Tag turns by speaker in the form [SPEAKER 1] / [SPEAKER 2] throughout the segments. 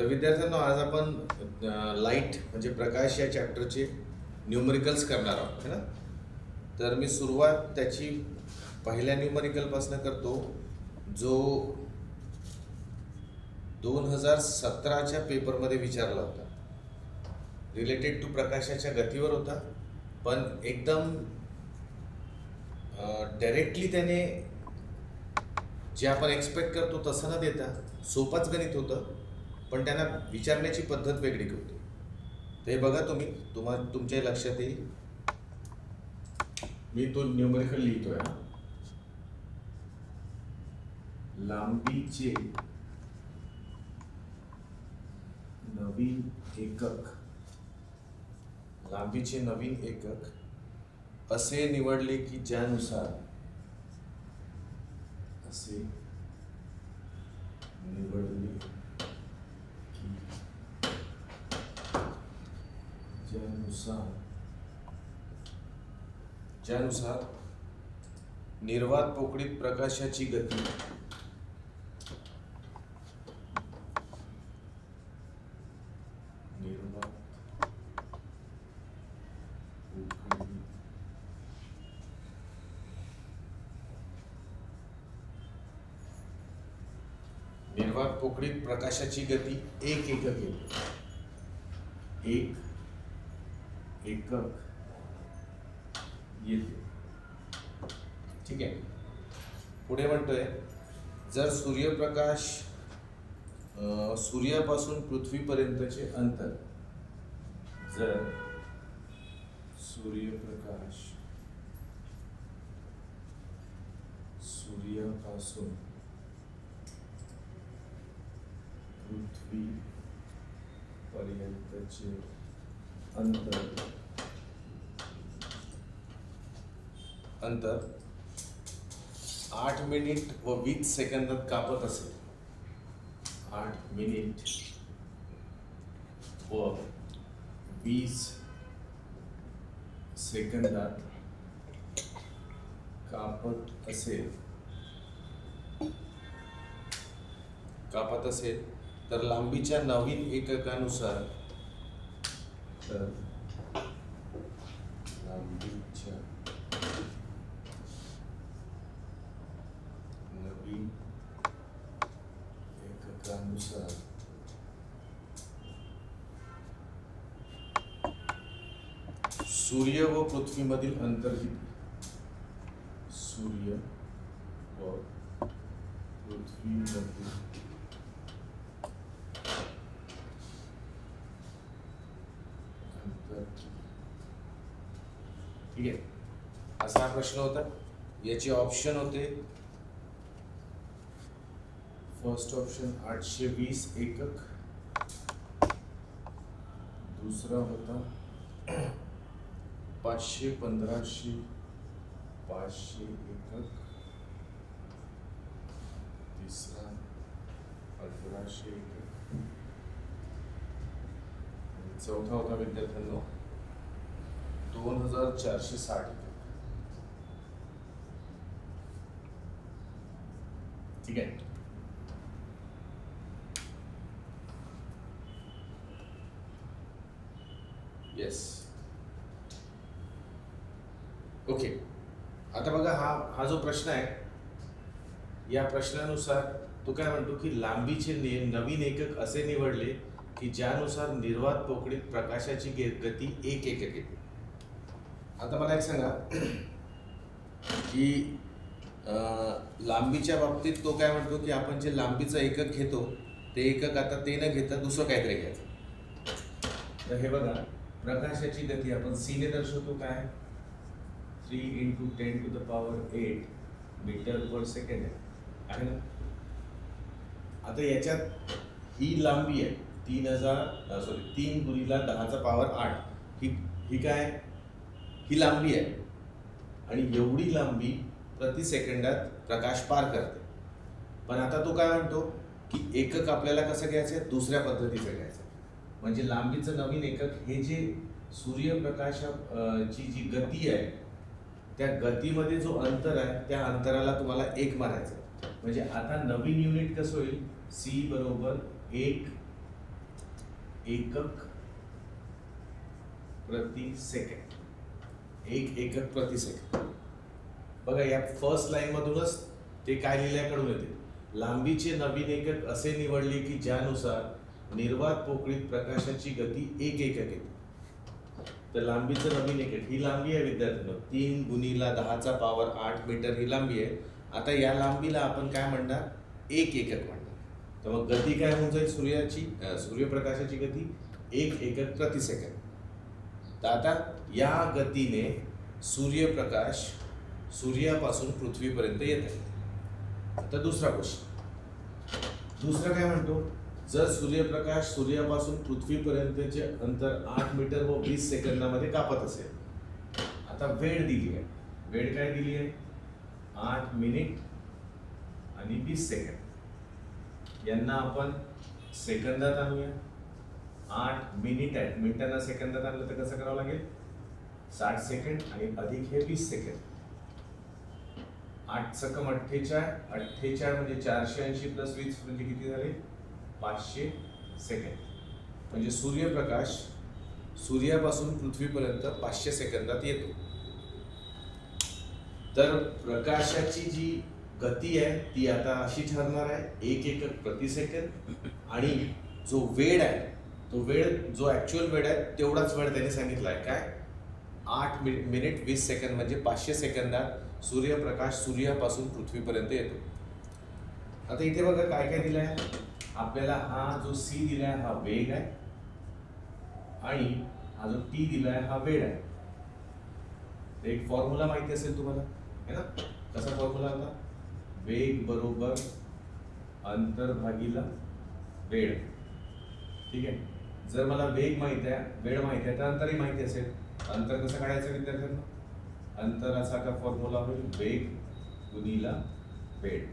[SPEAKER 1] विद्यार्थ्यांनो, आज आपण लाईट म्हणजे प्रकाश या चॅप्टरचे न्यूमरिकल्स करणार आहोत है ना. तर मी सुरुवात त्याची पहिल्या न्यूमरिकलपासून करतो, जो 2017च्या पेपरमध्ये विचारला होता. रिलेटेड टू प्रकाशाच्या गतीवर होता, पण एकदम डायरेक्टली त्याने जे आपण एक्सपेक्ट करतो तसं न देता सोपाच गणित होतं, पण त्यांना विचारण्याची पद्धत वेगळी होती. ते बघा तुम्ही, तुमच्या लक्षात येईल. मी तो न्यूमरिकल लिहितोय. लांबीचे नवीन एकक, लांबीचे नवीन एकक असे निवडले की ज्यानुसार, असे निवडले की ज्यानुसार निर्वात पोकळीत प्रकाशाची गती निर्वात पोकळीत प्रकाशाची गती 1 एकक येते. 1 एकक येते. ठीक आहे. पुढे म्हणतोय, जर सूर्यप्रकाश सूर्यापासून पृथ्वीपर्यंतचे अंतर, जर सूर्यप्रकाश सूर्यापासून पृथ्वी पर्यंतचे अंतर 8 मिनिट व 20 सेकंदात कापत असेल, 8 मिनिट व 20 सेकंदात कापत असेल तर लांबीच्या नवीन एककानुसार, सूर्य व पृथ्वीमधील अंतर किती? सूर्य व पृथ्वीमधील अंतर. ठीक आहे. असा हा प्रश्न होता. याचे ऑप्शन होते, फर्स्ट ऑप्शन 820 एकक, दूसरा होता 500, 1500, 500 एकक, तिसरा 1500 एकक, चौथा होता विद्यार्थ्यांनो 2460 एकक. ठीक आहे. येस. ओके. आता बघा, हा जो प्रश्न आहे, या प्रश्नानुसार तो काय म्हणतो की लांबीचे नवीन एकक असे निवडले की ज्यानुसार निर्वात पोकळीत प्रकाशाची गती 1 एकक येते. आता मला एक सांगा की लांबीच्या बाबतीत तो काय म्हणतो की आपण जे लांबीचं एकक घेतो ते एकक आता ते न घेता दुसरं काहीतरी घ्यायचं. तर हे बघा, प्रकाशाची गती आपण c ने दर्शवतो. काय? 3 × 10⁸ मीटर पर सेकंड आहे ना. आता याच्यात ही लांबी आहे 3 × 10⁸ ही काय? ही लांबी आहे, आणि एवढी लांबी प्रति सेकंदात प्रकाश पार करते. पण आता तो काय म्हणतो की एकक आपल्याला कसं घ्यायचं? दुसऱ्या पद्धतीचं घ्यायचं. म्हणजे लांबीचं नवीन एकक हे जे सूर्यप्रकाशाची जी गती आहे त्या गतीमध्ये जो अंतर आहे त्या अंतराला तुम्हाला 1 मारायचं. म्हणजे आता नवीन युनिट कसं होईल? c बरोबर 1 एकक प्रति सेकंड, 1 एकक प्रति सेकंड। बघा या फर्स्ट लाईन मधूनच ते काय लिहिल्या कळून येते, लांबीचे नवीन एकक असे निवडले की ज्यानुसार निर्वात पोकळीत प्रकाशाची गती 1 एकक येते। तर लांबीचं नवीन एकक, ही लांबी आहे विद्यार्थ्यांनो 3 × 10⁸ मीटर ही लांबी आहे। आता या लांबीला आपण काय म्हणणार, 1 एकक म्हणणार। तर मग गती काय होऊन जाईल, सूर्यप्रकाशाची गती 1 एकक प्रति सेकंड। तर आता या गतीने सूर्यप्रकाश सूर्यापासून पृथ्वीपर्यंत येत आहे। आता दुसरा क्वेश्चन, दुसरा काय म्हणतो, जर सूर्यप्रकाश सूर्यापासून पृथ्वीपर्यंतचे अंतर 8 मीटर व 20 सेकंदामध्ये कापत असेल। आता वेळ दिली आहे, वेळ काय दिली आहे, 8 मिनिट आणि 20 सेकंद। यांना आपण सेकंदात आणूया। 8 मिनिट आहे, मिनिटांना सेकंदात आणलं तर कसं करावं लागेल, 60 सेकंड आणि अधिक हे 20 सेकंड। 8 सकम 48, 48 म्हणजे 480 + 20 म्हणजे किती झाले, 500 सेकंड। म्हणजे सूर्यप्रकाश सूर्यापासून पृथ्वीपर्यंत 500 सेकंदात येतो। तर प्रकाशाची जी गती आहे ती आता अशी ठरणार आहे, 1 एकक प्रति सेकंद, आणि जो वेळ आहे तो वेळ, जो ऍक्च्युअल वेळ आहे तेवढाच वेळ त्यांनी सांगितला आहे, काय 8 मिनिट 20 सेकंद म्हणजे 500 सेकंदात सूर्यप्रकाश सूर्यापासून पृथ्वीपर्यंत येतो। आता इथे बघा काय काय दिलं आहे आपल्याला, हा जो सी दिलाय हा वेग आहे आणि हा जो टी दिलाय हा वेळ आहे। एक फॉर्म्युला माहिती असेल तुम्हाला, है ना, कसा फॉर्म्युला होता, वेग बरोबर अंतर भागिला वेळ। ठीक आहे, जर मला वेग माहिती आहे, वेळ माहिती आहे, तर अंतरही माहिती असेल। अंतर कसं काढायचं विद्यार्थ्यांना, अंतराचा का फॉर्म्युला होईल, वेग गुणिला वेळ।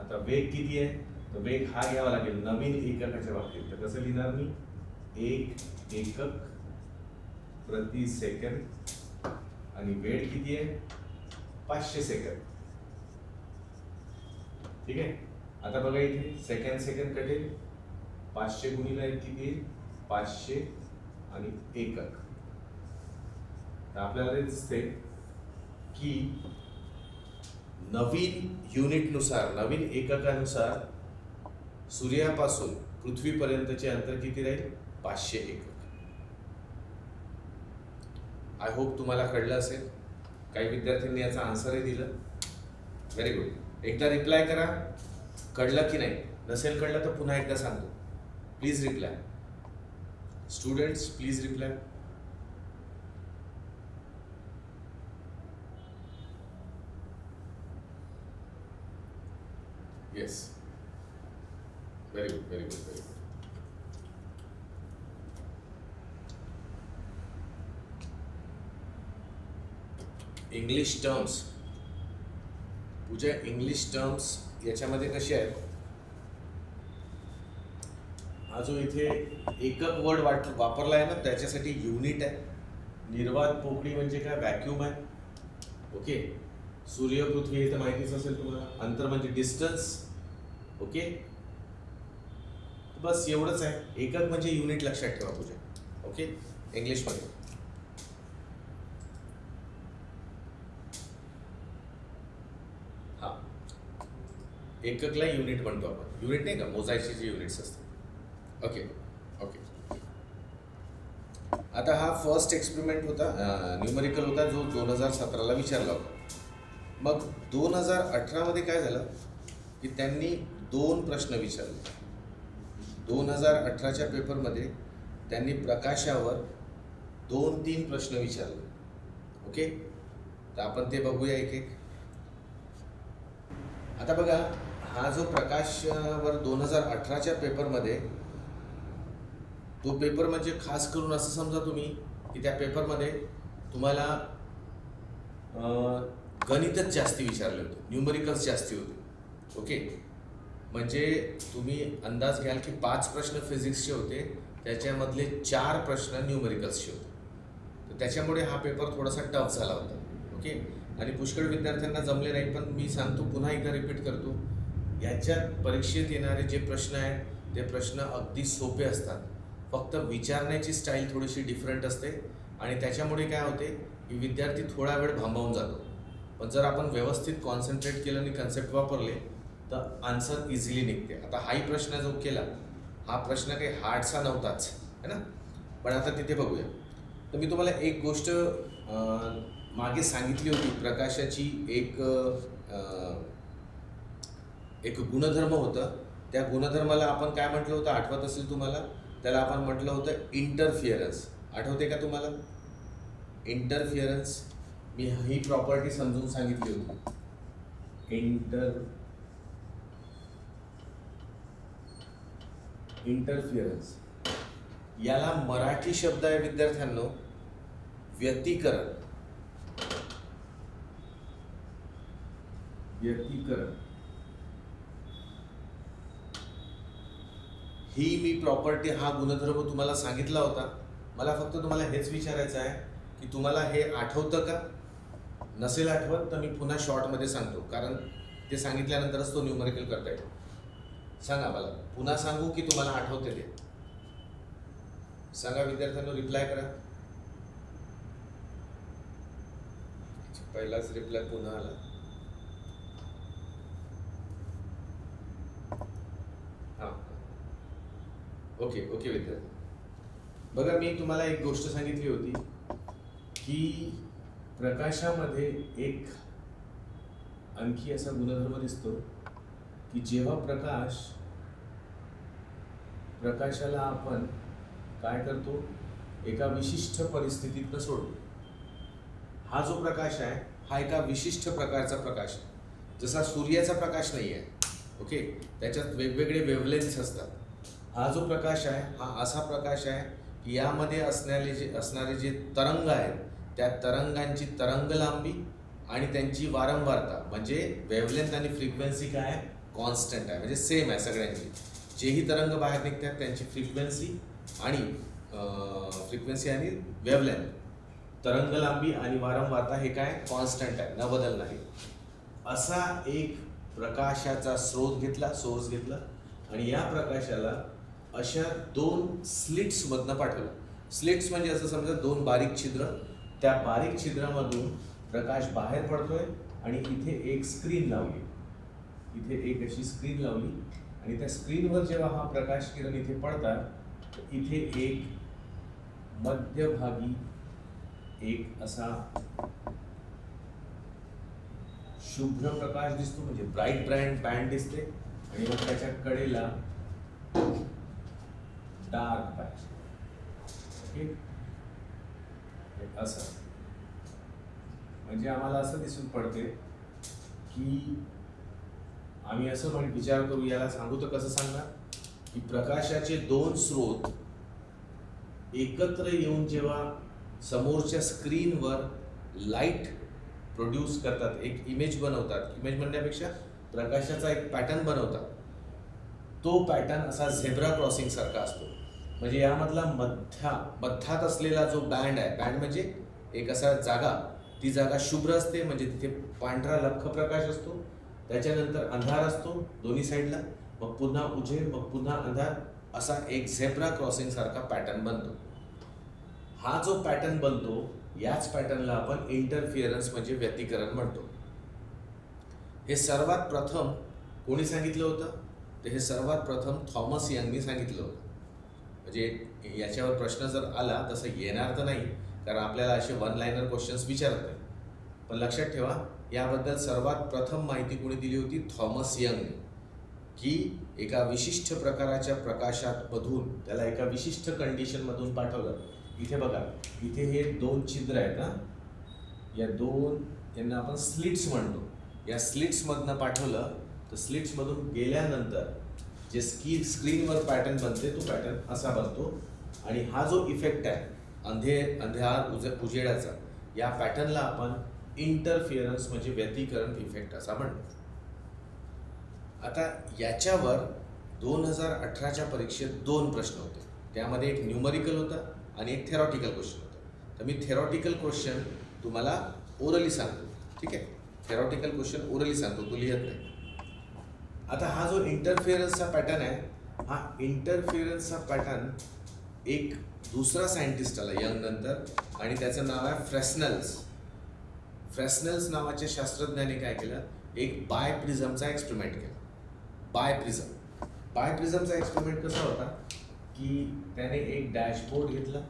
[SPEAKER 1] आता वेग किती आहे, तर वेग हा घ्यावा लागेल नवीन एककाच्या बाबतीत, तर कसं लिहिणार मी, 1 एकक प्रति सेकंद, आणि वेळ किती आहे, 500 सेकंद। ठीक आहे, आता बघा इथे सेकंड सेकंड कटेल, 500 गुणिला 1 किती आहे, 500 आणि एकक। तर आपल्याला दिसते की नवीन युनिटनुसार, नवीन एककानुसार सूर्यापासून पृथ्वीपर्यंतचे अंतर किती राहील, 500 एकक। आय होप तुम्हाला कळलं असेल। काही विद्यार्थ्यांनी याचा आन्सरही दिलं, व्हेरी गुड। एकदा रिप्लाय करा, कळलं की नाही, नसेल कळलं तर पुन्हा एकदा सांगतो, please reply students, please reply. Yes, very good, very good, very good. English terms, Puja English terms याच्यामध्ये कसे आहेत, हा जो इथे एकक वर्ड वापरला आहे ना त्याच्यासाठी युनिट आहे। निर्वात पोकळी म्हणजे काय, व्हॅक्यूम आहे। ओके, सूर्य पृथ्वी हे तर माहितीच असेल तुम्हाला, अंतर म्हणजे डिस्टन्स। ओके, बस एवढंच आहे, एकक म्हणजे युनिट लक्षात ठेवा पूजा। ओके, इंग्लिश मध्ये हा एककला युनिट म्हणतो आपण, युनिट नाही का, मोजायचे जे युनिट्स असतात। ओके ओके, आता हा फर्स्ट एक्सपेरिमेंट होता, न्यूमेरिकल होता, जो 2017ला विचारला होता। मग 2018 मध्ये काय झालं की त्यांनी 2 प्रश्न विचारले। 2018च्या पेपरमध्ये त्यांनी प्रकाशावर 2-3 प्रश्न विचारले। ओके, तर आपण ते बघूया एक एक। आता बघा, हा जो प्रकाशावर 2018च्या पेपरमध्ये, तो पेपर म्हणजे खास करून असं समजा तुम्ही की त्या पेपरमध्ये तुम्हाला गणितच जास्ती विचारले होते, न्यूमरिकल्स जास्ती होते। ओके, म्हणजे तुम्ही अंदाज घ्याल की 5 प्रश्न फिजिक्सचे होते, त्याच्यामधले 4 प्रश्न न्यूमरिकल्सचे होते। तर त्याच्यामुळे हा पेपर थोडासा टफ झाला होता। ओके, आणि पुष्कळ विद्यार्थ्यांना जमले नाही, पण मी सांगतो, पुन्हा एकदा रिपीट करतो, याच्यात परीक्षेत येणारे जे प्रश्न आहेत ते प्रश्न अगदी सोपे असतात। फक्त विचारण्याची स्टाईल थोडीशी डिफरंट असते आणि त्याच्यामुळे काय होते की विद्यार्थी थोडा वेळ भांबावून जातो. पण जर आपण व्यवस्थित कॉन्सन्ट्रेट केलं आणि कन्सेप्ट वापरले तर आन्सर इझिली निघते. आता हाही प्रश्न जो केला हा प्रश्न काही हार्डचा नव्हताच है ना, पण आता तिथे बघूया. तर मी तुम्हाला एक गोष्ट मागे सांगितली होती. प्रकाशाची एक गुणधर्म होतं. त्या गुणधर्माला आपण काय म्हटलं होतं आठवत असेल तुम्हाला? त्याला आपण म्हटलं होतं इंटरफिअरन्स. आठवते का तुम्हाला? इंटरफिअरन्स मी ही प्रॉपर्टी समजून सांगितली होती. इंटरफिअरन्स याला मराठी शब्द आहे विद्यार्थ्यांनो व्यतिकरण. व्यतिकरण ही मी प्रॉपर्टी हा गुणधर्म तुम्हाला सांगितला होता. मला फक्त तुम्हाला हेच विचारायचं आहे की तुम्हाला हे आठवतं का? नसेल आठवत तर मी पुन्हा शॉर्टमध्ये सांगतो, कारण ते सांगितल्यानंतरच तो न्यूमरिकल करता येतो. सांगा मला, पुन्हा सांगू की तुम्हाला आठवते ते? सांगा विद्यार्थ्यांनो, रिप्लाय करा. पहिलाच रिप्लाय पुन्हा आला. हां ओके विद्यार्थी, बघा मी तुम्हाला एक गोष्ट सांगितली होती की प्रकाशामध्ये एक आणखी असा गुणधर्म दिसतो की जेव्हा प्रकाशाला आपण काय करतो एका विशिष्ट परिस्थितीत सोडतो. हा जो प्रकाश आहे हा एका विशिष्ट प्रकारचा प्रकाश आहे. जसा सूर्याचा प्रकाश नाही आहे, ओके, त्याच्यात वेगवेगळे वेव्हलेन्थ्स असतात. हा जो प्रकाश आहे हा असा प्रकाश आहे की यामध्ये असणारे जे तरंग आहेत त्या तरंगांची तरंग लांबी आणि त्यांची वारंवारता म्हणजे वेव्हलेंथ आणि फ्रिक्वेन्सी काय आहे? कॉन्स्टंट आहे, म्हणजे सेम आहे सगळ्यांची. जेही तरंग बाहेर निघतात त्यांची फ्रिक्वेन्सी आणि वेव्हलेंथ, तरंग लांबी आणि वारंवारता हे काय कॉन्स्टंट आहे, न बदल नाही. असा एक प्रकाशाचा सोर्स घेतला आणि या प्रकाशाला अशा 2 स्लिट्समधनं पाठवलं. स्लिट्स म्हणजे असं समजा 2 बारीक छिद्र. त्या बारीक छिद्रामधून प्रकाश बाहेर पडतोय आणि इथे एक स्क्रीन लावली. इथे एक अशी स्क्रीन लावली आणि त्या स्क्रीनवर जेव्हा हा प्रकाश किरण इथे पडतात इथे एक मध्यभागी एक असा शुभ्र प्रकाश दिसतो, म्हणजे ब्राईट बँड दिसते आणि मग त्याच्या कडेला डार्क पॅच. ओके, असं म्हणजे आम्हाला असं दिसून पडते की आम्ही असं विचार करू, याला सांगू तर कसं सांगणार की प्रकाशाचे 2 स्रोत एकत्र येऊन जेव्हा समोरच्या स्क्रीनवर लाईट प्रोड्यूस करतात, एक इमेज बनवतात. इमेज म्हणण्यापेक्षा प्रकाशाचा एक पॅटर्न बनवतात. तो पॅटर्न असा झेब्रा क्रॉसिंग सारखा असतो. म्हणजे यामधला मध्यात असलेला जो बँड आहे, बँड म्हणजे एक असा जागा, ती जागा शुभ्र असते म्हणजे तिथे पांढरा लख्ख प्रकाश असतो. त्याच्यानंतर अंधार असतो दोन्ही साईडला, मग पुन्हा उजेड, मग पुन्हा अंधार, असा एक झेब्रा क्रॉसिंग सारखा पॅटर्न बनतो. हा जो पॅटर्न बनतो याच पॅटर्नला आपण इंटरफिअरन्स म्हणजे व्यतिकरण म्हणतो. हे सर्वात प्रथम कोणी सांगितलं होतं? तर हे सर्वात प्रथम थॉमस यंगनी सांगितलं होतं. म्हणजे याच्यावर प्रश्न जर आला तसं येणार तर नाही, कारण आपल्याला असे 1 लाइनर क्वेश्चन्स विचारत नाही. पण लक्षात ठेवा याबद्दल सर्वात प्रथम माहिती कोणी दिली होती? थॉमस यंगने. की एका विशिष्ट प्रकाराच्या प्रकाशामधून त्याला एका विशिष्ट कंडिशनमधून पाठवलं. इथे बघा, इथे हे 2 छिद्र आहेत ना, या 2 यांना आपण स्लिट्स म्हणतो. या स्लिट्समधनं पाठवलं तर स्लिट्समधून गेल्यानंतर जे स्क्रीनवर पॅटर्न बनते तो पॅटर्न असा बनतो. आणि हा जो इफेक्ट आहे अंधार उजेडाचा, या पॅटर्नला आपण इंटरफिअरन्स म्हणजे व्यतिकरण इफेक्ट असा म्हणतो. आता याच्यावर 2018च्या परीक्षेत 2 प्रश्न होते. त्यामध्ये एक न्यूमरिकल होता आणि एक थेरॉटिकल क्वेश्चन होता. तर मी थेरॉटिकल क्वेश्चन तुम्हाला ओरली सांगतो, ठीक आहे? थेरॉटिकल क्वेश्चन ओरली सांगतो, तू लिहत नाही. आता हा जो इंटरफिअरन्सचा पॅटर्न आहे, हा इंटरफिअरन्सचा पॅटर्न एक दुसरा सायंटिस्ट आला यंग नंतर, आणि त्याचं नाव आहे फ्रेस्नेल्स. फ्रेस्नेल्स नावाच्या शास्त्रज्ञाने काय केलं, एक बायप्रिझमचा एक्सपेरिमेंट केला. बायप्रिझमचा एक्सपेरिमेंट कसा होता की त्याने एक डॅशबोर्ड घेतला,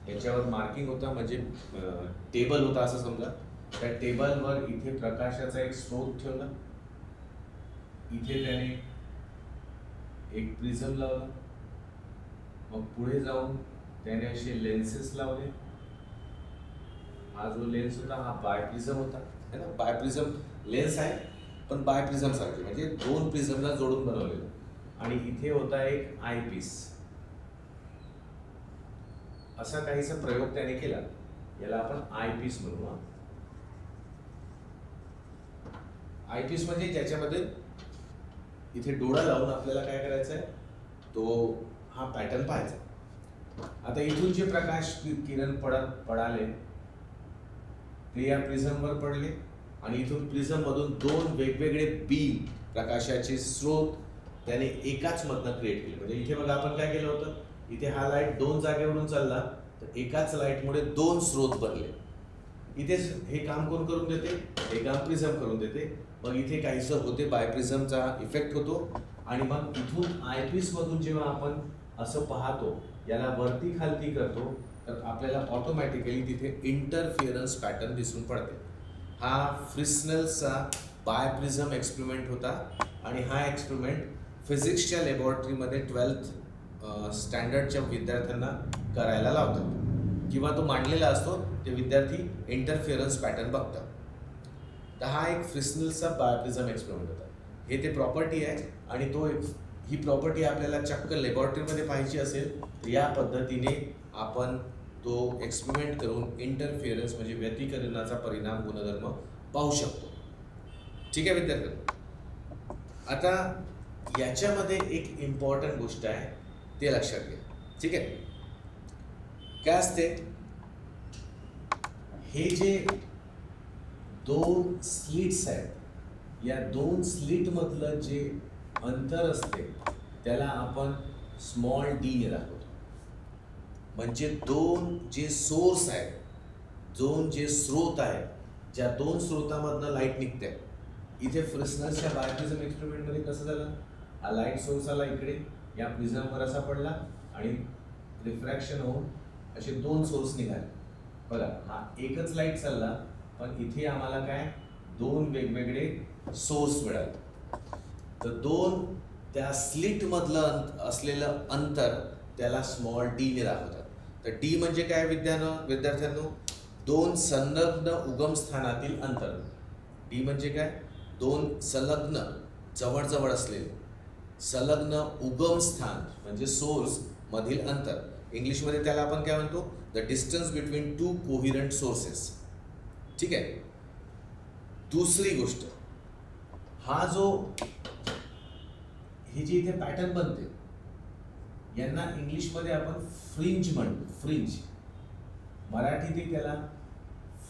[SPEAKER 1] याच्यावर मार्किंग होता, म्हणजे टेबल होता असं समजा. त्या टेबलवर इथे प्रकाशाचा एक स्रोत ठेवला, इथे त्याने एक प्रिझम लावला, मग पुढे जाऊन त्याने असे लेन्सेस लावले. हा जो लेन्स होता हा बायप्रिझम होता, है ना. बायप्रिझम लेन्स आहे पण बायप्रिझम सारखे, म्हणजे दोन प्रिझमला जोडून बनवलेलं. आणि इथे होता एक आय पीस. असा काहीसा प्रयोग त्याने केला, याला आपण आय पीस म्हणू. आय पीस म्हणजे ज्याच्यामध्ये इथे डोळा लावून आपल्याला काय करायचं आहे, तो हा पॅटर्न पाहायचा. आता इथून जे प्रकाश किरण पडाले ते या प्रिझमवर पडले, आणि इथून प्रिझम मधून दोन वेगवेगळे बीम, प्रकाशाचे स्रोत त्याने एकाच मधनं क्रिएट केले. म्हणजे इथे बघा आपण काय केलं होतं, इथे हा लाईट दोन जागेवरून चालला, तर एकाच लाईटमुळे दोन स्रोत बनले. इथे हे काम कोण करून देते, हे काम प्रिझम करून देते. मग इथे काहीसं होते, बायप्रिझमचा इफेक्ट होतो, आणि मग इथून आयपीस मधून जेव्हा आपण असं पाहतो, याला वरती खालती करतो, तर आपल्याला ऑटोमॅटिकली तिथे इंटरफिअरन्स पॅटर्न दिसून पडते. हा फ्रेस्नेल्सचा बायप्रिझम एक्सपेरिमेंट होता, आणि हा एक्सपेरिमेंट फिजिक्सच्या लॅबोरेटरीमध्ये 12th स्टँडर्डच्या विद्यार्थ्यांना करायला लावतात, किंवा तो मांडलेला असतो, ते विद्यार्थी इंटरफिअरन्स पॅटर्न बघतात. तर हा एक फ्रेस्नेल्सचा बायप्रिझम एक्सपेरिमेंट होता. हे ते प्रॉपर्टी आहे, आणि तो ही प्रॉपर्टी आपल्याला चक्क लॅबोरेटरीमध्ये पाहिजे असेल तर या पद्धतीने आपण तो एक्सपेरिमेंट करून इंटरफिअरन्स म्हणजे व्यतिकरणाचा परिणाम, गुणधर्म पाहू शकतो. ठीक आहे विद्यार्थ्यांनो. आता याच्यामध्ये एक इम्पॉर्टंट गोष्ट आहे, ते लक्षात घ्या. ठीक आहे, काय असते, हे जे दोन स्लिट्स आहेत, या दोन स्लिट मधलं जे अंतर असते त्याला आपण स्मॉल डी ने दाखवतो. म्हणजे दोन जे सोर्स आहेत, दोन जे स्रोत आहेत, ज्या दोन स्रोतामधनं लाईट निघते. इथे फ्रेस्नेल्सच्या बायप्रिझम एक्सपेरिमेंटमध्ये कसं झालं, हा लाईट सोर्स आला इकडे, या प्रिझमवर असा पडला, आणि रिफ्रॅक्शन होऊन असे दोन सोर्स निघाले. बघा, हा एकच लाईट चालला, पण इथे आम्हाला काय दोन वेगवेगळे सोर्स मिळाले. तर दोन त्या स्लिट मधलं असलेलं अंतर त्याला स्मॉल डी ने दाखवतात. तर डी म्हणजे काय विद्यार्थ्यांनो, दोन संलग्न उगमस्थानातील अंतर. डी म्हणजे काय, दोन संलग्न जवळजवळ असलेले संलग्न उगमस्थान म्हणजे सोर्स मधील अंतर. इंग्लिशमध्ये त्याला आपण काय म्हणतो, the distance between two coherent sources. ठीक आहे. दुसरी गोष्ट, हा जो ही जी इथे पॅटर्न बनते, यांना इंग्लिशमध्ये आपण फ्रिंज म्हणतो. फ्रिंज, मराठीत त्याला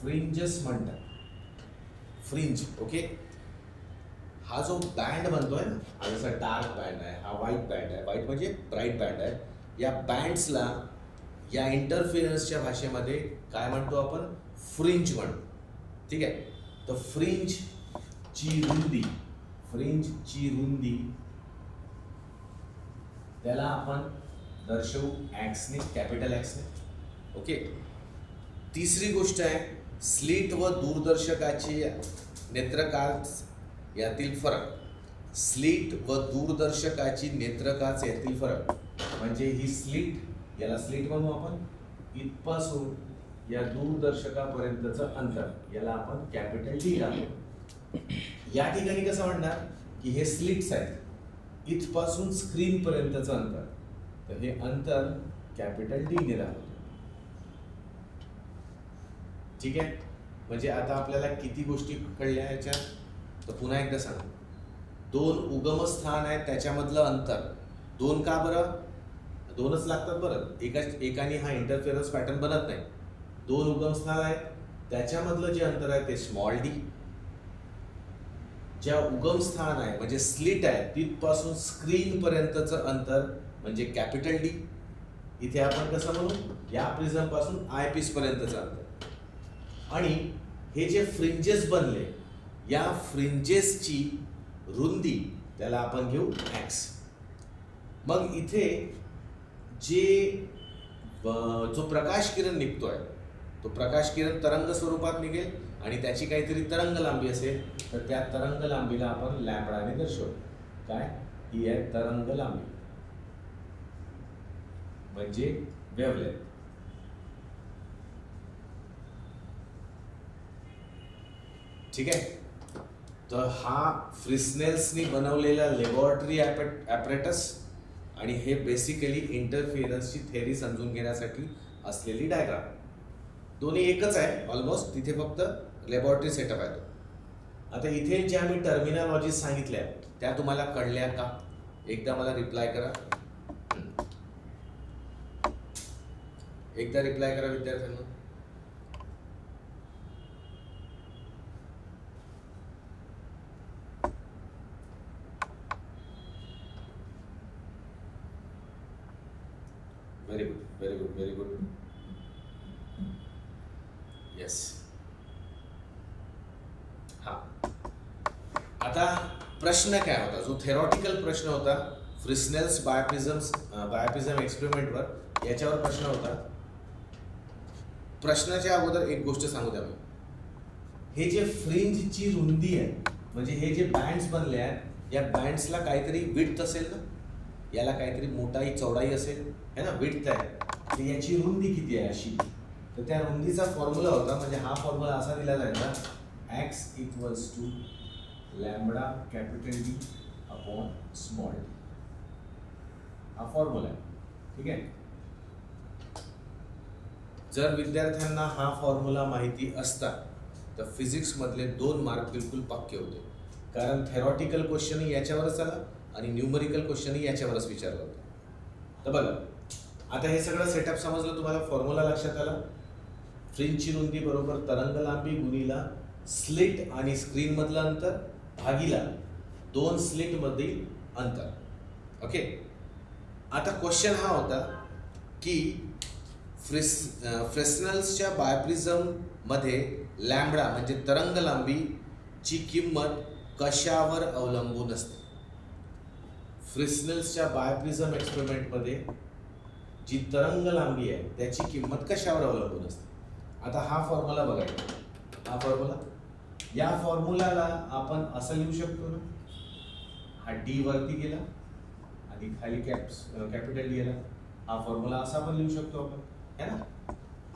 [SPEAKER 1] फ्रिंजस म्हणतात. फ्रिंज. ओके. हा जो बँड बनतोय ना, हा जसा डार्क बँड आहे, हा व्हाईट बँड आहे. व्हाईट म्हणजे ब्राईट बँड आहे. या बँड्सला या इंटरफिअरन्सच्या भाषेमध्ये काय म्हणतो आपण, फ्रिंज म्हणतो. ठीक आहे. तर फ्रिंजची रुंदी त्याला आपण दर्शवू एक्सने, कॅपिटल एक्सने. ओके. तिसरी गोष्ट आहे, स्लिट व दूरदर्शकाची नेत्रकाच यातील फरक. स्लिट व दूरदर्शकाची नेत्रकाच यातील फरक म्हणजे ही स्लिट, याला स्लिट म्हणू आपण, इथपासून या दूरदर्शकापर्यंतचं अंतर, याला आपण कॅपिटल डी लावतो. या ठिकाणी कसं म्हणणार की हे स्लिट्स आहेत, इथपासून स्क्रीन पर्यंतचं अंतर, तर हे अंतर कॅपिटल डी ने दाखवतो. ठीक आहे. म्हणजे आता आपल्याला किती गोष्टी कळल्या याच्यात, तर पुन्हा एकदा सांगू. दोन उगमस्थान आहेत, त्याच्यामधलं अंतर दोन. का बरं दोनच लागतात बरं, एकाने हा इंटरफिअरन्स पॅटर्न बनत नाही. दोन उगमस्थान आहेत, त्याच्यामधलं जे अंतर आहे ते स्मॉल डी. ज्या उगमस्थान आहे म्हणजे स्लिट आहे, तिथपासून स्क्रीन पर्यंतचं अंतर म्हणजे कॅपिटल डी. इथे आपण कसं म्हणू, या प्रिझम पासून आय पीस पर्यंतचं अंतर. आणि हे जे फ्रिंजेस बनले, या फ्रिंजेसची रुंदी त्याला आपण घेऊ x. मग इथे जो प्रकाश किरण निघतोय, तो प्रकाश किरण तरंग स्वरूपात निघेल आणि त्याची काहीतरी तरंग लांबी असेल, तर त्या तरंग लांबीला आपण लॅम्बडाने दर्शवू. काय? ही आहे तरंग लांबी, म्हणजे वेव्हलेंथ. ठीक आहे. तर हा फ्रिस्नेल्सनी बनवलेला लॅबोरेटरी ॲपरेटस आणि हे बेसिकली इंटरफिरन्सची थेअरी समजून घेण्यासाठी असलेली डायग्राम. दोन्ही एकच आहे ऑलमोस्ट, तिथे फक्त लॅबोरेटरी सेटअप आहे. आता इथे ज्या मी टर्मिनॉलॉजी सांगितल्या त्या तुम्हाला कळल्या का? एकदा मला रिप्लाय करा. एकदा रिप्लाय करा विद्यार्थ्यांना. Very good, very good, very good. Yes. हा, आता प्रश्न काय होता? जो थेरॉटिकल प्रश्न होता फ्रिस्नेल्स बायप्रिझम एक्सपेरिमेंटवर, याच्यावर प्रश्न होता. प्रश्नाच्या अगोदर एक गोष्ट सांगू द्या. हे जे फ्रिंजची रुंदी आहे, म्हणजे हे जे बँड्स बनले आहेत, या बँड्सला काहीतरी विड्थ असेल ना, याला काहीतरी मोठाई चौडाई असेल है ना, विड्थ आहे. तर याची रुंदी किती आहे अशी? तर त्या रुंदीचा फॉर्म्युला होता, म्हणजे हा फॉर्म्युला असा दिला जायचा, x equals to lambda capital D upon small D. हा फॉर्म्युला आहे. ठीक आहे. जर विद्यार्थ्यांना हा फॉर्म्युला माहिती असता तर फिजिक्स मधले 2 मार्क बिलकुल पक्के होते, कारण थेरॉटिकल क्वेश्चन याच्यावरच आला आणि न्यूमरिकल क्वेश्चन याच्यावरच विचारलं होतं. तर बघा, आता हे सगळं सेटअप समजलं तुम्हाला, फॉर्म्युला लक्षात आला. फ्रिंजची रुंदी बरोबर तरंग लांबी गुणीला स्लिट आणि स्क्रीन मधलं अंतर भागीला 2 स्लिट मधील अंतर. ओके. आता क्वेश्चन हा होता की फ्रेस्नेल्सच्या बायप्रिझम मध्ये लॅम्बडा म्हणजे तरंग लांबीची किंमत कशावर अवलंबून असते? फ्रिस्नेल्सच्या बायप्रिझम एक्सपेरिमेंट मध्ये जी तरंग लांबी आहे त्याची किंमत कशावर अवलंबून असते? आता हा फॉर्म्युला बघायचा. हा फॉर्म्युला, या फॉर्म्युलाला आपण असं लिहू शकतो ना, हा डी वरती गेला आणि खाली कॅपिटल डी गेला. हा फॉर्म्युला असा पण लिहू शकतो आपण, है ना.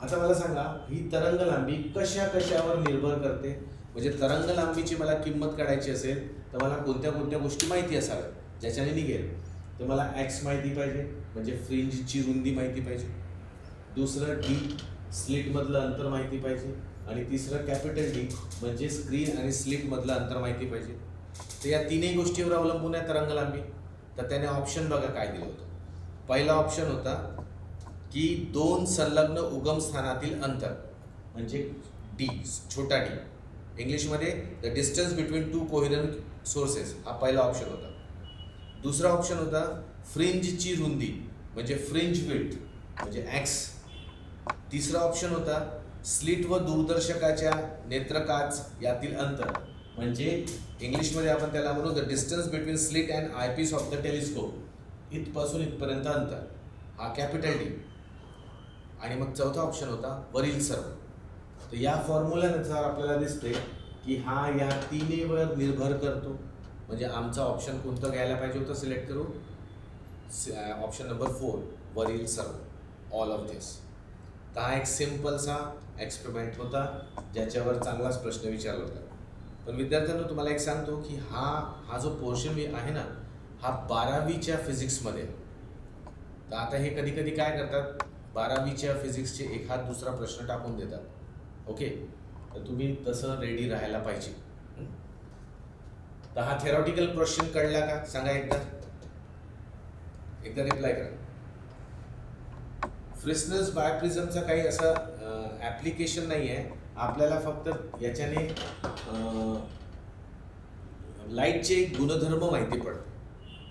[SPEAKER 1] आता मला सांगा, ही तरंग लांबी कशावर निर्भर करते? म्हणजे तरंग लांबीची मला किंमत काढायची असेल तर मला कोणत्या कोणत्या गोष्टी माहिती असाव्या ज्याच्याने निघेल? तर मला x माहिती पाहिजे, म्हणजे फ्रिंजची रुंदी माहिती पाहिजे. दुसरं डी, स्लिट मधलं अंतर माहिती पाहिजे. आणि तिसरं कॅपिटल डी, म्हणजे स्क्रीन आणि स्लिट मधलं अंतर माहिती पाहिजे. तर या तीनही गोष्टीवर अवलंबून आहे तरंग लांबी. तर त्याने ऑप्शन बघा काय दिलं होतं. पहिला ऑप्शन होता की 2 संलग्न उगम स्थानातील अंतर, म्हणजे डी, छोटा डी. इंग्लिशमध्ये the distance between 2 coherent sources, हा पहिला ऑप्शन होता. दुसरा ऑप्शन होता फ्रिंजची रुंदी, म्हणजे फ्रिंज विड्थ, म्हणजे x. तिसरा ऑप्शन होता स्लिट व दूरदर्शकाच्या नेत्रकाच यातील अंतर, म्हणजे इंग्लिशमध्ये आपण त्याला म्हणू the distance between slit and eyepiece of the telescope, इथपासून इथपर्यंत अंतर, हा कॅपिटल डी. आणि मग चौथा ऑप्शन होता वरील सर्व. तर या फॉर्म्युल्यानुसार आपल्याला दिसते की हा या तिन्हीवर निर्भर करतो. म्हणजे आमचा ऑप्शन कोणतं घ्यायला पाहिजे होतं, सिलेक्ट करू ऑप्शन नंबर 4, वरील सर्व, ऑल ऑफ दिस. तर हा एक सिंपलसा एक्सपेरिमेंट होता ज्याच्यावर चांगलाच प्रश्न विचारला होता. पण विद्यार्थ्यांना तुम्हाला एक सांगतो की हा जो पोर्शन आहे ना, हा 12वीच्या फिजिक्समध्ये. तर आता हे कधी कधी काय करतात, 12वीच्या फिजिक्सचे एखाद दुसरा प्रश्न टाकून देतात. ओके. तर तुम्ही तसं रेडी राहायला पाहिजे. तर हा थेरॉटिकल क्वेश्चन कळला का? सांगा एकदा रिप्लाय करा. फ्रिस्नेल्स बायप्रिझमचा काही असं ॲप्लिकेशन नाही आहे. आपल्याला फक्त याच्याने लाईटचे गुणधर्म माहिती पडतं,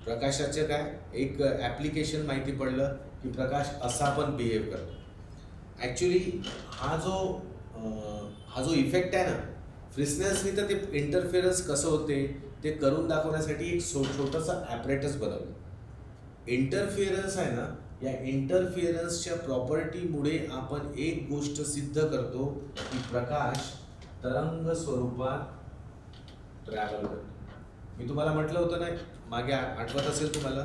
[SPEAKER 1] प्रकाशाचे काय एक ॲप्लिकेशन माहिती पडलं की प्रकाश असा पण बिहेव करतो. ॲक्च्युली हा जो इफेक्ट आहे ना, फ्रिस्नेल्सनी तर ते इंटरफिअरन्स कसं होते ते करून दाखवण्यासाठी एक छोटंसं ॲपरेटस बनवलं. इंटरफिअरन्स आहे ना, या इंटरफिअरन्सच्या प्रॉपर्टीमुळे आपण एक गोष्ट सिद्ध करतो की प्रकाश तरंग स्वरूपात ट्रॅव्हल करतो. मी तुम्हाला म्हटलं होतं ना मागे, आठवत असेल तुम्हाला,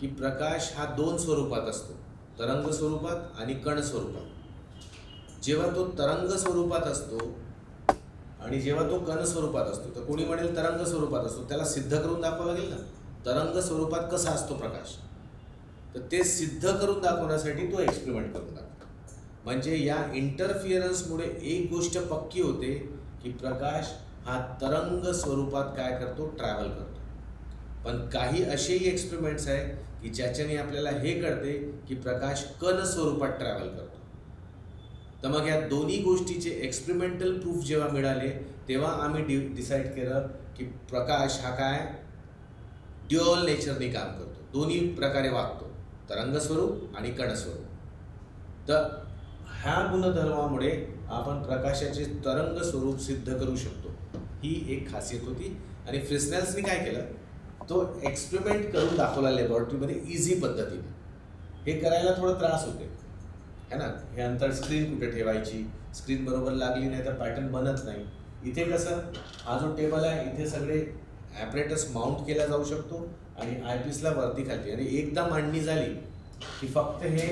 [SPEAKER 1] की प्रकाश हा 2 स्वरूपात असतो, तरंग स्वरूपात आणि कण स्वरूपात. जेव्हा तो तरंग स्वरूपात असतो आणि जेव्हा तो कण स्वरूपात असतो, तर कोणी म्हणेल तरंग स्वरूपात असतो, त्याला सिद्ध करून दाखवावं लागेल ना, तरंग स्वरूपात कसा असतो प्रकाश. तर ते सिद्ध करून दाखवण्यासाठी तो एक्सपेरिमेंट करून दाखवतो. म्हणजे या इंटरफिअरन्समुळे एक गोष्ट पक्की होते की प्रकाश हा तरंग स्वरूपात काय करतो, ट्रॅव्हल करतो. पण काही असेही एक्सपेरिमेंट्स आहे की ज्याच्याने आपल्याला हे कळते की प्रकाश कण स्वरूपात ट्रॅव्हल करतो. तर मग या दोन्ही गोष्टीचे एक्सपेरिमेंटल प्रूफ जेव्हा मिळाले तेव्हा आम्ही डिसाईड केलं की प्रकाश हा काय ड्युअल नेचरने काम करतो, दोन्ही प्रकारे वागतो, तरंग स्वरूप आणि कण स्वरूप. तर ह्या गुणधर्मामुळे आपण प्रकाशाचे तरंग स्वरूप सिद्ध करू शकतो, ही एक खासियत होती. आणि फ्रिस्नेल्सनी काय केलं, तो एक्सपेरिमेंट करून दाखवला लॅबॉरेटरीमध्ये इझी पद्धतीने. हे करायला थोडं त्रास होते है ना, हे अंतर स्क्रीन कुठे ठेवायची, स्क्रीन बरोबर लागली नाही तर पॅटर्न बनत नाही. इथे कसं, हा जो टेबल आहे इथे सगळे ॲपरेटस माउंट केला जाऊ शकतो आणि आयपीसला वरती खाली, आणि एकदा मांडणी झाली की फक्त हे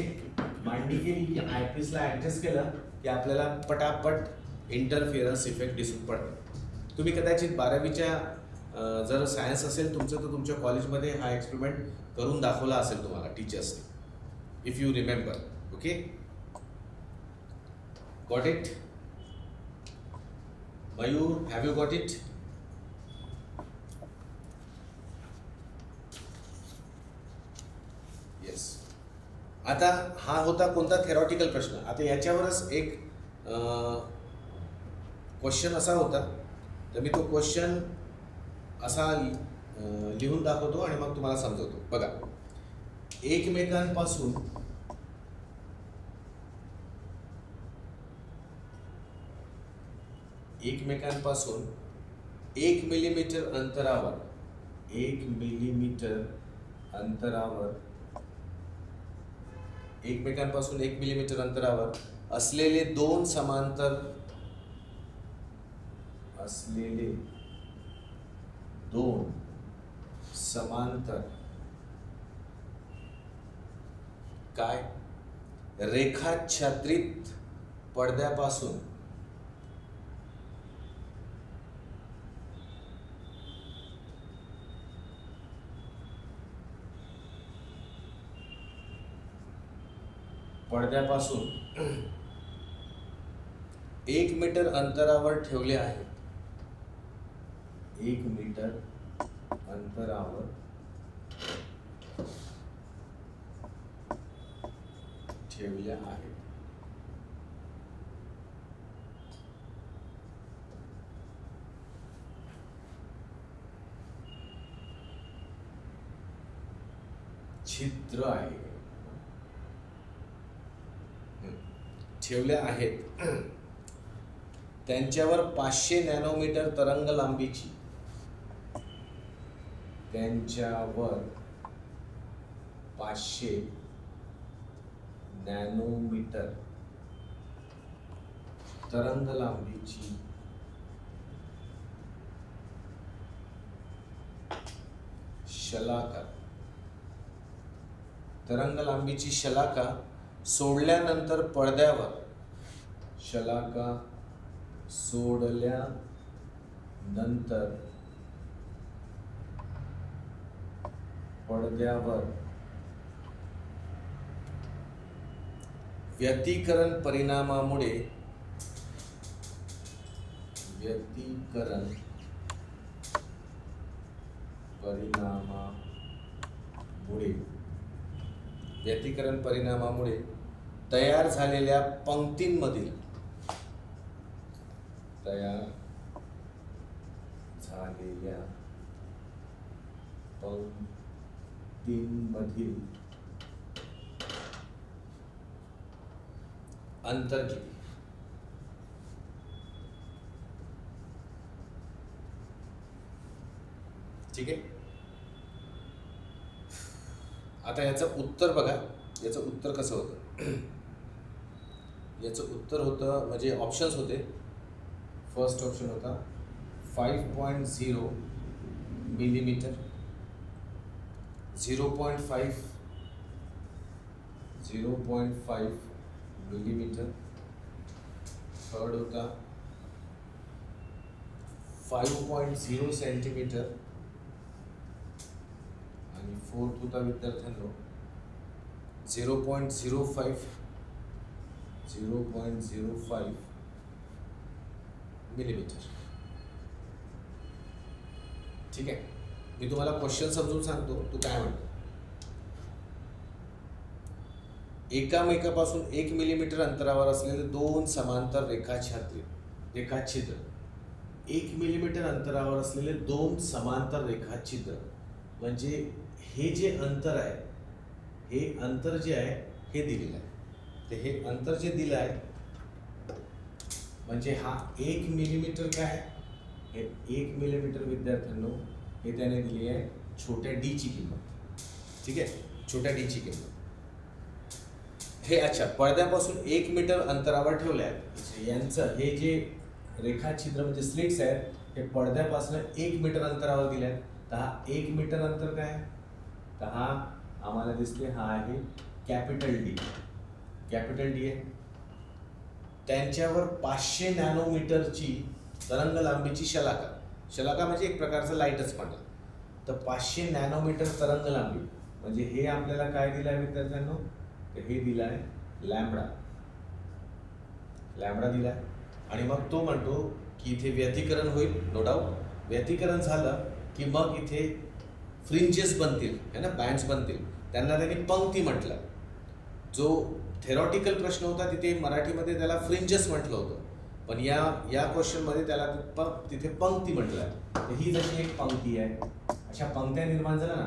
[SPEAKER 1] मांडणी केली की आयपीसला ॲडजस्ट केलं की आपल्याला पटापट इंटरफिअरन्स इफेक्ट दिसून पडतो. तुम्ही कदाचित 12वीच्या जर सायन्स असेल तुमचं तर तुमच्या कॉलेजमध्ये हा एक्सपेरिमेंट करून दाखवला असेल तुम्हाला टीचर्सने, if you remember. Okay, got it? Mayur, have you got it? Yes. आता हा होता कोणता थेरॉटिकल प्रश्न. आता याच्यावरच एक क्वेश्चन असा होता, तर मी तो क्वेश्चन असा लिहून दाखवतो आणि मग तुम्हाला समजवतो. बघा, एकमेकांपासून 1 मिलीमीटर अंतरावर, 1 मिलीमीटर अंतरावर, एकमेकांपासून 1 मिलीमीटर अंतरावर असलेले दोन समांतर काय रेखाच्छादित पडद्यापासून पडद्यापासून 1 मीटर अंतरावर ठेवले आहेत. 1 मीटर अंतरावर ठेवल्या आहेत. छिद्र आहे, ठेवल्या आहेत. त्यांच्यावर 500 नॅनोमीटर तरंग लांबीची, त्यांच्यावर 500 नॅनोमीटर तरंग लांबीची शलाका, तरंग लांबीची शलाका सोडल्यानंतर पडद्यावर, शलाका सोडल्यानंतर पडद्यावर व्यतिकरण परिणामामुळे तयार झालेल्या पंक्तींमधील अंतर किती. ठीक आहे. आता याचं उत्तर बघा. याचं उत्तर कसं होतं. याचं उत्तर होतं म्हणजे ऑप्शन्स होते. फर्स्ट ऑप्शन होता 5.0 मिलीमीटर, 0.5 मिलीमीटर. थर्ड होता 5.0 सेंटीमीटर आणि फोर्थ होता विद्यार्थ्यांनो 0.05 मिलीमीटर. ठीक आहे. मी तुम्हाला क्वेश्चन समजून सांगतो. तू काय म्हणतो. एकामेकापासून 1 मिलीमीटर अंतरावर असलेले दोन समांतर रेखाछिद्र 1 मिलीमीटर अंतरावर असलेले दोन समांतर रेखाछिद्र म्हणजे हे जे अंतर आहे, हे अंतर जे आहे हे दिलेलं आहे. तर हे अंतर जे दिलं आहे म्हणजे हा 1 मिलीमीटर काय आहे, हे 1 मिलीमीटर विद्यार्थ्यांनो हे त्याने दिली आहे छोट्या डी ची किंमत. ठीक आहे. छोट्या डी ची किंमत हे अच्छा पडद्यापासून 1 मीटर अंतरावर ठेवले आहे. यांचं हे जे रेखाछिद्र म्हणजे स्लिट्स आहेत हे पडद्यापासून 1 मीटर अंतरावर दिले आहेत. तर हा 1 मीटर अंतर काय आहे, तर हा आम्हाला दिसते हा आहे कॅपिटल डी. कॅपिटल डी आहे. त्यांच्यावर 500 नॅनोमीटरची तरंग लांबीची शलाका म्हणजे एक प्रकारचं लाईटच म्हणा. तर 500 नॅनोमीटर तरंग लांबी म्हणजे हे आपल्याला काय दिलं आहे विद्यार्थ्यांनो, तर हे दिलं आहे लॅम्बडा दिला आहे. आणि मग तो म्हणतो की इथे व्यतिकरण होईल. No doubt. व्यतिकरण झालं की मग इथे फ्रिंजेस बनतील है ना, बँड्स बनतील. त्यांना त्यांनी पंक्ती म्हटलं. जो थेरॉटिकल प्रश्न होता तिथे मराठीमध्ये त्याला फ्रिंजेस म्हटलं होतं, पण या क्वेश्चनमध्ये त्याला तिथे पंक्ती म्हटलं आहे. तर ही जशी एक पंक्ती आहे, अशा पंक्त्या निर्माण झाल्या ना,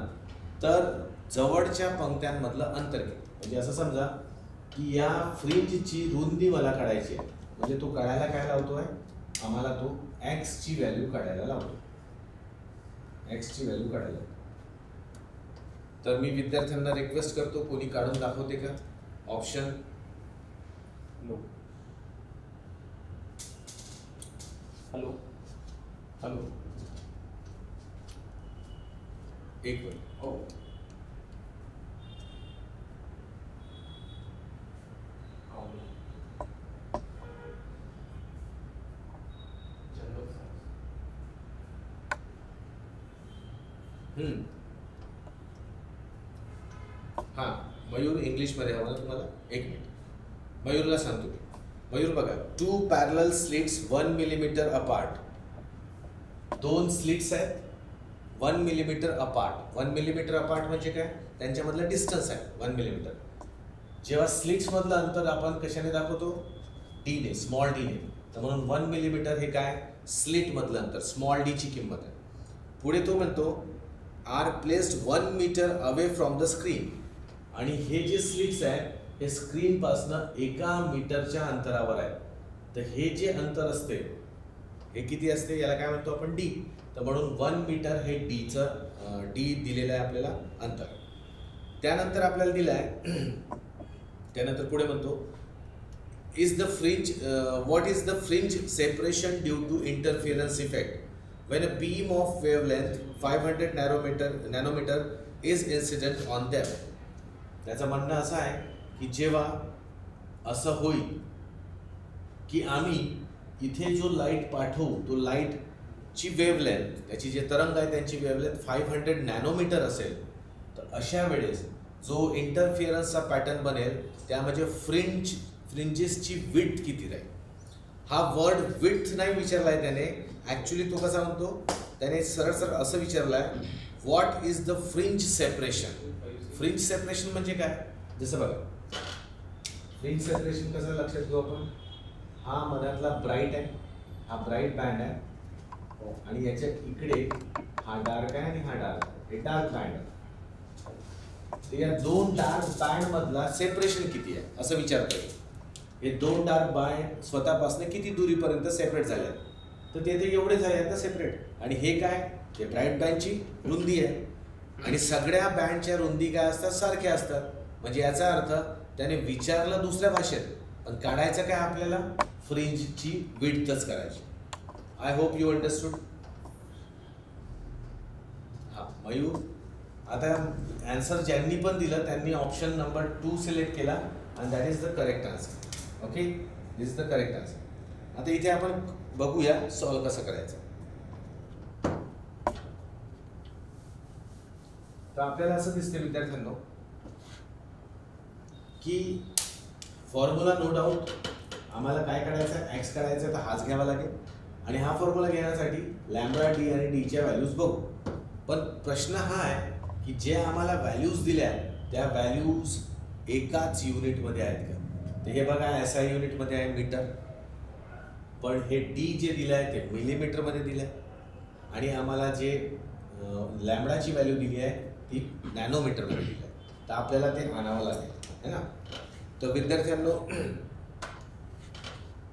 [SPEAKER 1] तर जवळच्या पंक्त्यांमधलं अंतर किती. म्हणजे असं समजा की या फ्रिंजची रुंदी मला काढायची आहे. म्हणजे तो काढायला काय लावतोय आम्हाला, तो एक्स ची व्हॅल्यू काढायला लावतो. एक्स ची व्हॅल्यू काढायला. तर मी विद्यार्थ्यांना रिक्वेस्ट करतो, कोणी काढून दाखवते का ऑप्शन.
[SPEAKER 2] नो. Hello hello.
[SPEAKER 1] एक मिनिट.
[SPEAKER 2] हो.
[SPEAKER 1] हां, मयूर इंग्लिशमध्ये हवं ना तुम्हाला. एक मिनिट. मयूरला सांगतो मी. मयूर बघा, 2 पॅरलल स्लिट्स 1 मिलीमीटर अपार्ट. दोन स्लिट्स आहेत 1 मिलीमीटर अपार्ट. 1 मिलीमीटर अपार्ट म्हणजे काय, त्यांच्यामधलं डिस्टन्स आहे 1 मिलीमीटर. जेव्हा स्लिट्समधलं अंतर आपण कशाने दाखवतो, डीने, स्मॉल डीने. तर म्हणून 1 मिलीमीटर हे काय, स्लिटमधलं अंतर, स्मॉल डी ची किंमत आहे. पुढे तो म्हणतो are placed 1 metre away from the screen. आणि हे जे स्लिट्स आहेत हे स्क्रीनपासनं 1 मीटरच्या अंतरावर आहे. तर हे जे अंतर असते हे किती असते, याला काय म्हणतो आपण, डी. तर म्हणून 1 मीटर हे डी दिलेलं आहे आपल्याला अंतर. त्यानंतर आपल्याला दिलं आहे, त्यानंतर पुढे म्हणतो what is the fringe separation due to interference effect when a beam of wavelength 500 nanometer is incident on them. त्याचं म्हणणं असं आहे की जेव्हा असं होईल की आम्ही इथे जो लाईट पाठवू, तो लाईटची वेवलेंथ, त्याची जे तरंग आहे त्यांची वेवलेंथ 500 नॅनोमीटर असेल, तर अशा वेळेस जो इंटरफिअरन्सचा पॅटर्न बनेल त्यामध्ये फ्रिंजेसची विड्थ किती राहील. हा वर्ड विड्थ नाही विचारला आहे त्याने. ॲक्च्युली तो कसा म्हणतो, त्याने सरळ असं विचारलं आहे, what is the fringe separation. Fringe separation म्हणजे काय, जसं बघा फ्रिंज सेपरेशन कसं लक्षात घेऊ आपण. हा मधातला ब्राईट आहे, हा ब्राईट बँड आहे आणि याच्या इकडे हा डार्क आहे आणि हा डार्क आहे, हे डार्क बँड आहे. तर या दोन डार्क बँड मधला सेपरेशन किती आहे असं विचारतोय. हे दोन डार्क बँड स्वतःपासून किती दुरीपर्यंत सेपरेट झाले, तर ते एवढे झाले आता सेपरेट. आणि हे काय, हे ब्राईट बँडची रुंदी आहे. आणि सगळ्या बँडच्या रुंदी काय असतात, सारख्या असतात. म्हणजे याचा अर्थ त्याने विचारलं दुसऱ्या भाषेत, पण काढायचं काय आपल्याला, फ्रिंजची विड्थच करायची. I hope you understood. हा मयूर, आता आन्सर ज्यांनी पण दिलं त्यांनी ऑप्शन नंबर 2 सिलेक्ट केला आणि that is the correct answer. Okay, this is the correct answer. आता इथे आपण बघूया सॉल्व कसं करायचं. तर आपल्याला असं दिसते विद्यार्थ्यांनो की फॉर्म्युला नो डाऊट आम्हाला काय काढायचं, एक्स काढायचं, तर हाच घ्यावा लागेल. आणि हा फॉर्म्युला घेण्यासाठी लॅम्बडा डी आणि डीच्या व्हॅल्यूज बघू. पण प्रश्न हा आहे की जे आम्हाला व्हॅल्यूज दिल्या त्या व्हॅल्यूज एकाच युनिटमध्ये आहेत का. तर हे बघा SI युनिटमध्ये आहे मीटर, पण हे डी जे दिलं आहे ते मिलीमीटरमध्ये दिलं आहे. आणि आम्हाला जे लॅम्बडाची व्हॅल्यू दिली आहे ती नॅनोमीटरमध्ये दिली आहे. तर आपल्याला ते आणावं लागेल, है ना. तर विद्यार्थ्यांनो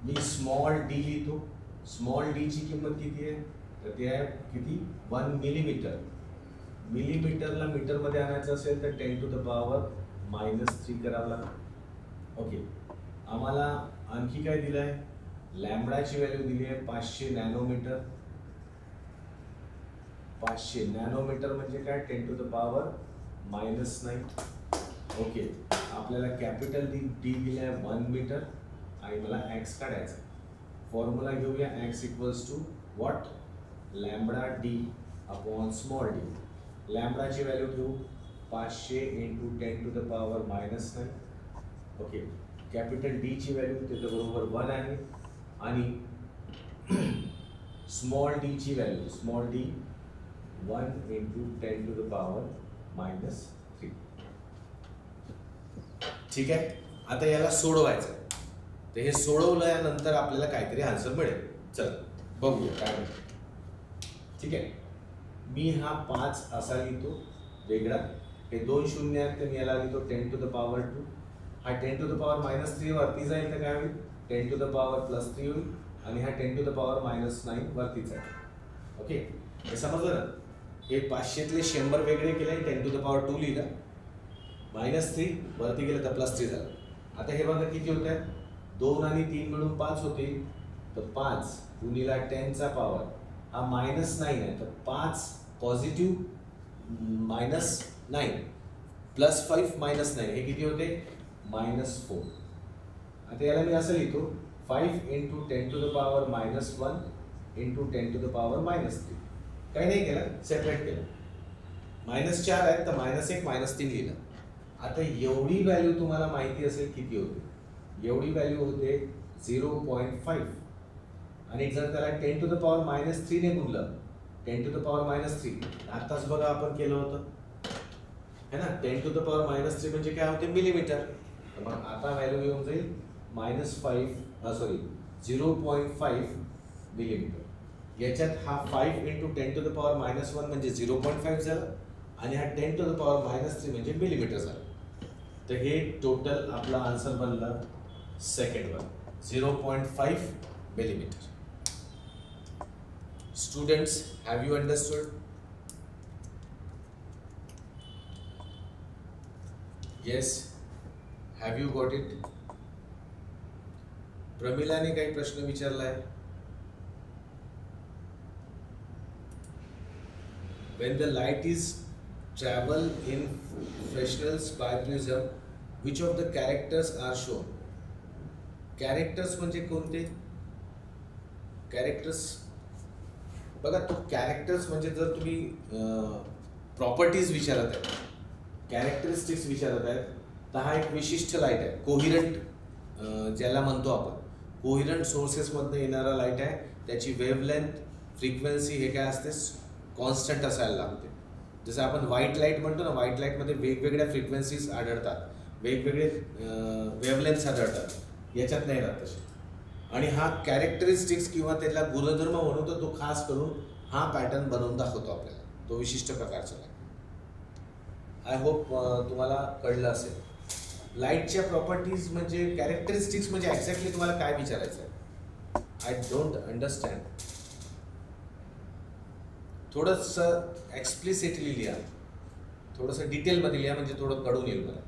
[SPEAKER 1] मी स्मॉल डी लिहितो. स्मॉल डीची किंमत किती आहे, तर ते आहे किती, 1 मिलीमीटर. मिलीमीटरला मीटरमध्ये आणायचं असेल तर 10 to the power -3 करावं लागेल. ओके, आम्हाला आणखी काय दिलं आहे, लॅम्बडाची व्हॅल्यू दिली आहे 500 नॅनोमीटर. 500 नॅनोमीटर म्हणजे काय, 10 to the power -9. ओके, आपल्याला कॅपिटल डी दिले आहे 1 मीटर आणि मला एक्स काढायचा. फॉर्म्युला घेऊया, X equals to what, lambda D upon small D. लॅम्बडाची व्हॅल्यू घेऊ 500 × 10 to the power -9. Okay, capital डीची व्हॅल्यू त्याच्याबरोबर 1 आहे. आणि स्मॉल डीची value, small D 1 × 10 to the power -3. ठीक आहे. आता याला सोडवायचं. तर हे सोडवल्यानंतर आपल्याला काहीतरी आन्सर मिळेल. चल बघूया काय मिळेल. ठीक आहे, मी हा 5 असा लिहितो वेगळा. हे 2 शून्य आहेत तर मी याला लिहितो 10 to the power 2. हा 10 to the power -3 वरती जाईल तर काय होईल, 10 to the power +3 होईल. आणि हा 10 to the power -9 वरती जाईल. ओके, हे समजलं ना. हे 500तले 100 वेगळे केले, 10 to the power 2 लिहिलं, -3 वरती गेलं तर +3 झालं. आता हे बघा किती होत आहे, 2 आणि 3 मिळून 5 होते. तर 5 गुणिला 10चा पॉवर हा -9 आहे. तर 5 पॉझिटिव्ह -9 +5 -9 हे किती होते, -4. आता याला मी असं लिहितो 5 × 10 to the power -1 × 10 to the power -3. काही नाही केलं, सेपरेट केलं. -4 आहेत तर -1 -3 लिहिलं. आता एवढी व्हॅल्यू तुम्हाला माहिती असेल किती होते, एवढी व्हॅल्यू होते 0.5. आणि जर त्याला 10 to the power -3 ने गुणलं, 10 to the power -3 आताच बघा आपण केलं होतं, है ना. 10 to the power -3 म्हणजे काय होते, मिलीमीटर. तर मग आता व्हॅल्यू येऊन जाईल -0.5 मिलीमीटर. याच्यात हा 5 × 10 to the power -1 म्हणजे 0.5 झालं आणि हा 10 to the power -3 म्हणजे मिलीमीटर झालं. तर हे टोटल आपला आन्सर बनला सेकंडवर 0.5 millimetre. Students, have you understood? Yes, have you got it? प्रमिलाने काही प्रश्न विचारला आहे. When the light is travel in Fresnel's prism, which of the characters are shown? Characters म्हणजे कोणते? Characters बघा, तो कॅरेक्टर्स म्हणजे जर तुम्ही प्रॉपर्टीज विचारत आहे, कॅरेक्टरिस्टिक्स विचारत आहेत, तर हा एक विशिष्ट लाईट आहे, कोहिरंट ज्याला म्हणतो आपण. कोहिरंट सोर्सेसमधनं येणारा लाईट आहे. त्याची वेव्हलेंथ, फ्रिक्वेन्सी हे काय असते, कॉन्स्टंट असायला लागते. जसं आपण व्हाईट लाईट म्हणतो ना, व्हाईट लाईटमध्ये वेगवेगळ्या फ्रिक्वेन्सीज आढळतात, वेगवेगळे वेव्हलेंथ्स आढळतात. याच्यात नाही राहत तसे. आणि हा कॅरेक्टरिस्टिक्स किंवा त्याला गुणधर्म म्हणून तर तो खास करून हा पॅटर्न बनवून दाखवतो आपल्याला, तो विशिष्ट प्रकारचा लाईट. आय होप तुम्हाला कळलं असेल. लाईटच्या प्रॉपर्टीज म्हणजे कॅरेक्टरिस्टिक्स म्हणजे एक्झॅक्टली तुम्हाला काय विचारायचं आहे? I don't understand. थोडंसं एक्सप्लिसिटली लिहा, थोडंसं डिटेलमध्ये लिहा, म्हणजे थोडं कळून येईल मला.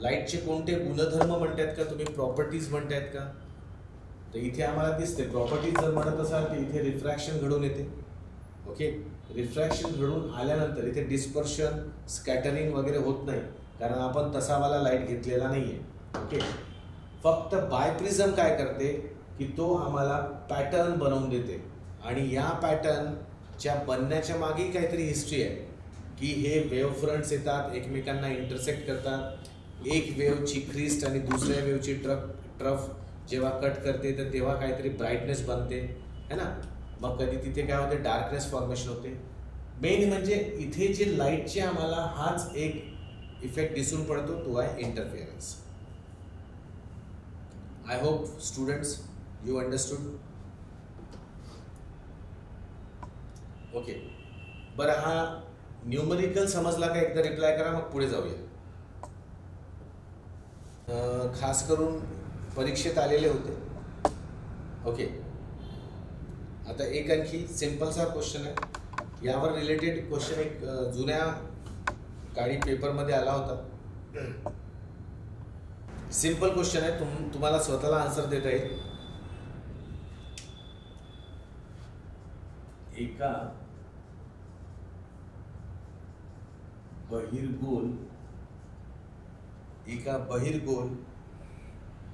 [SPEAKER 1] लाईटचे कोणते गुणधर्म म्हणतायत का तुम्ही, प्रॉपर्टीज म्हणतायत का? तर इथे आम्हाला दिसते प्रॉपर्टीज जर म्हणत असाल तर इथे रिफ्रॅक्शन घडून येते. ओके, रिफ्रॅक्शन घडून आल्यानंतर इथे डिस्पर्शन, स्कॅटरिंग वगैरे होत नाही, कारण आपण तसावाला लाईट घेतलेला नाहीये. ओके, फक्त बायप्रिझम काय करते की तो आम्हाला पॅटर्न बनवून देते, आणि या पॅटर्नच्या बनण्याच्या मागे काहीतरी हिस्ट्री आहे की हे वेव्ह फ्रंट्स येतात, एकमेकांना इंटरसेक्ट करतात, एक वेव्हची क्रिस्ट आणि दुसऱ्या वेव्हची ट्रफ जेव्हा कट करते तर तेव्हा काहीतरी ब्राईटनेस बनते है ना. मग कधी तिथे काय होते, डार्कनेस फॉर्मेशन होते. मेन म्हणजे इथे जे लाईटचे आम्हाला हाच एक इफेक्ट दिसून पडतो, तो आहे interference. I hope students you understood. Okay, बरं हा न्यूमरिकल समजला का एकदा रिप्लाय करा, मग पुढे जाऊया. खास करून परीक्षेत आलेले होते. ओके, आता एक आणखी सिंपलसा क्वेश्चन आहे, यावर रिलेटेड क्वेश्चन एक जुन्या काळी पेपरमध्ये आला होता. सिंपल क्वेश्चन आहे, तुम्हाला स्वतःला आन्सर देता येईल. एका बहिर्गोल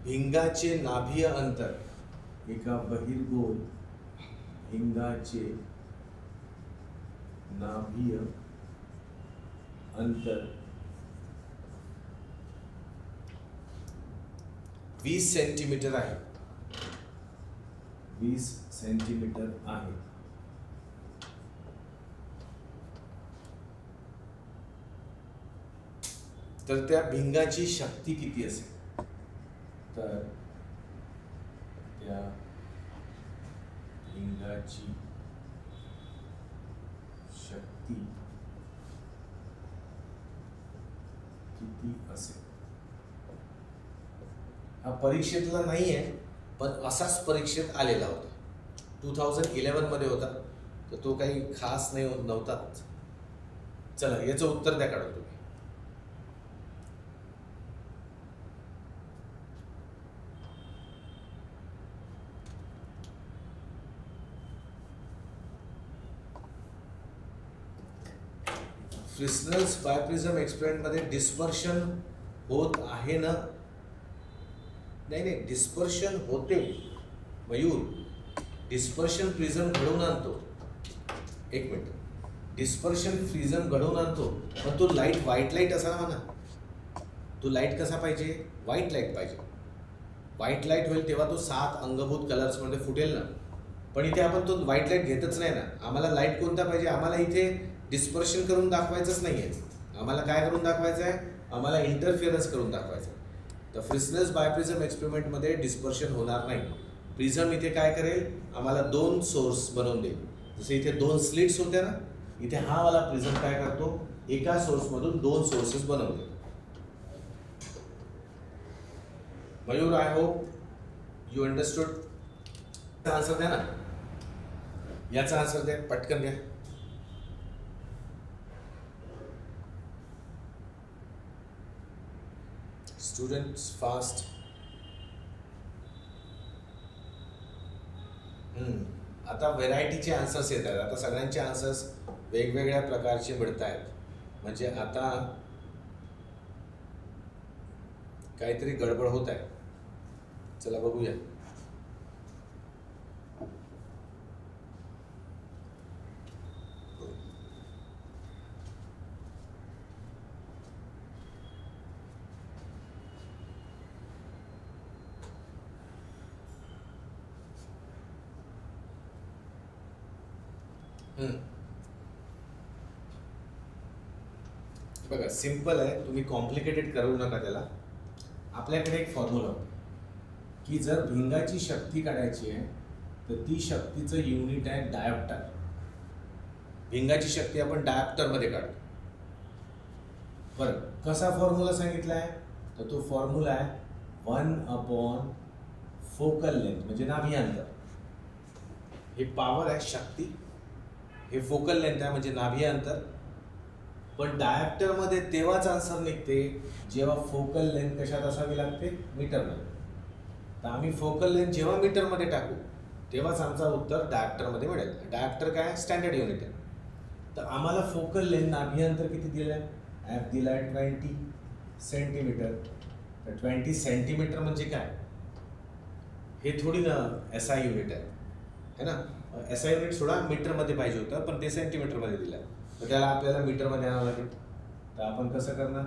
[SPEAKER 1] भिंगाचे नाभीय अंतर, एका बहिर्गोल भिंगाचे नाभीय अंतर 20 सेंटीमीटर आहे. 20 सेंटीमीटर आहे. तर त्या भिंगाची शक्ती किती असेल? तर त्या भिंगाची शक्ती किती असेल? हा परीक्षेतला नाही आहे, पण असाच परीक्षेत आलेला होता. 2011 मध्ये होता, तर तो काही खास नव्हता. चला याचं उत्तर द्या काढून तुम्ही. फ्रिस्नेल्स बायप्रिझम एक्सपेरिमेंट मध्ये डिस्पर्शन होत आहे ना? नाही, डिस्पर्शन होते मयूर. डिस्पर्शन प्रिझम घडवून आणतो. एक मिनिट, डिस्पर्शन प्रिझम घडवून आणतो, पण तो लाईट व्हाईट लाईट असावा म्हणा. तो लाईट कसा पाहिजे? व्हाईट लाईट पाहिजे. व्हाईट लाईट होईल तेव्हा तो 7 अंगभूत कलर्स मध्ये फुटेल ना. पण इथे आपण तो व्हाईट लाईट घेतच नाही ना. आम्हाला लाईट कोणता पाहिजे? आम्हाला इथे डिस्पर्शन करून दाखवायचंच नाहीये. आम्हाला काय करून दाखवायचं आहे? आम्हाला इंटरफिअरन्स करून दाखवायचं आहे. तर फ्रिस्नेल्स बायप्रिझम एक्सपेरिमेंटमध्ये डिस्पर्शन होणार नाही. प्रिझम इथे काय करेल? आम्हाला 2 सोर्स बनवून देईल. जसे इथे 2 स्लिट्स होत्या ना, इथे हा वाला प्रिझम काय करतो? एका सोर्समधून 2 सोर्सेस बनवले. Mayur, I hope you understood. Answer द्या ना, याचा आन्सर द्या, पटकन द्या. Students fast. आता व्हेरायटीचे आन्सर्स येत आहेत. आता सगळ्यांचे आन्सर्स वेगवेगळ्या प्रकारचे मिळत आहेत. म्हणजे आता काहीतरी गडबड होत आहे. चला बघूया. बघा, सिंपल आहे, तुम्ही कॉम्प्लिकेटेड करू नका त्याला. आपल्याकडे एक फॉर्म्युला की जर भिंगाची शक्ती काढायची आहे तर ती शक्तीचं युनिट आहे डायोप्टर. भिंगाची शक्ती आपण डायोप्टर मध्ये काढतो. बरं, कसा फॉर्म्युला सांगितला आहे? तर तो फॉर्म्युला आहे 1/, फोकल लेंथ म्हणजे नाभी अंतर. हे पॉवर आहे, शक्ती. हे फोकल लेंथ आहे म्हणजे नाभी अंतर. पण डायप्टर मध्ये तेव्हाच आन्सर निघते जेव्हा फोकल लेंथ कशात असावी लागते, मीटरमध्ये. तर आम्ही फोकल लेंथ जेव्हा मीटरमध्ये टाकू तेव्हाच आमचा उत्तर डायप्टर मध्ये मिळेल. डायप्टर काय स्टँडर्ड युनिट आहे. तर आम्हाला फोकल लेंथ नाभी अंतर किती दिलं आहे, एफ दिला आहे 20 सेंटीमीटर. तर 20 सेंटीमीटर म्हणजे काय, हे थोडी ना SI युनिट आहे ना. SI युनिट थोडा मीटरमध्ये पाहिजे होतं पण ते सेंटीमीटरमध्ये दिलं. तर त्याला आपल्याला मीटरमध्ये आणावं लागेल. तर आपण कसं करणार,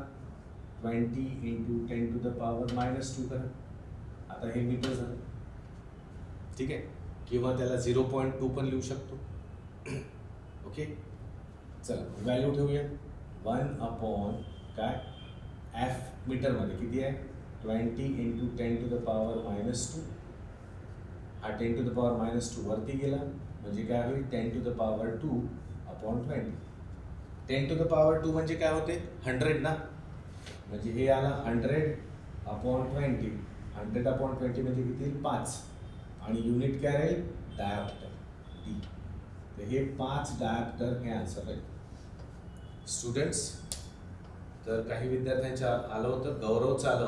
[SPEAKER 1] 20 × 10⁻² करा. आता हे मीटर झालं, ठीक आहे. किंवा त्याला 0.2 पण लिहू शकतो. ओके, चला व्हॅल्यू ठेवूया. 1/, काय, एफ मीटरमध्ये किती आहे, 20 × 10⁻². हा 10⁻² वरती गेला म्हणजे काय होईल, 10⁻²/20. 10⁻² म्हणजे काय होते, 100 ना. म्हणजे हे आला 100/20. 100/20 म्हणजे किती, 5. आणि युनिट काय राहील, डायप्टर डी. तर हे 5 डायप्टर हे आन्सर राहील. स्टुडंट्स, तर काही विद्यार्थ्यांच्या आलं होतं, गौरवचं आलं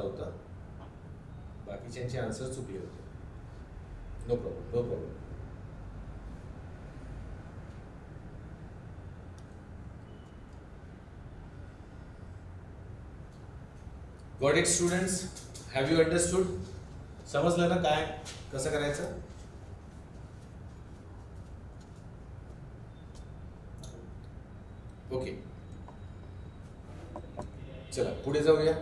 [SPEAKER 1] होतं. बाकीच्यांचे आन्सर चुकले होते. No problem. Got it students, have you understood? समजलं ना काय कसं करायचं? ओके, चला पुढे जाऊया.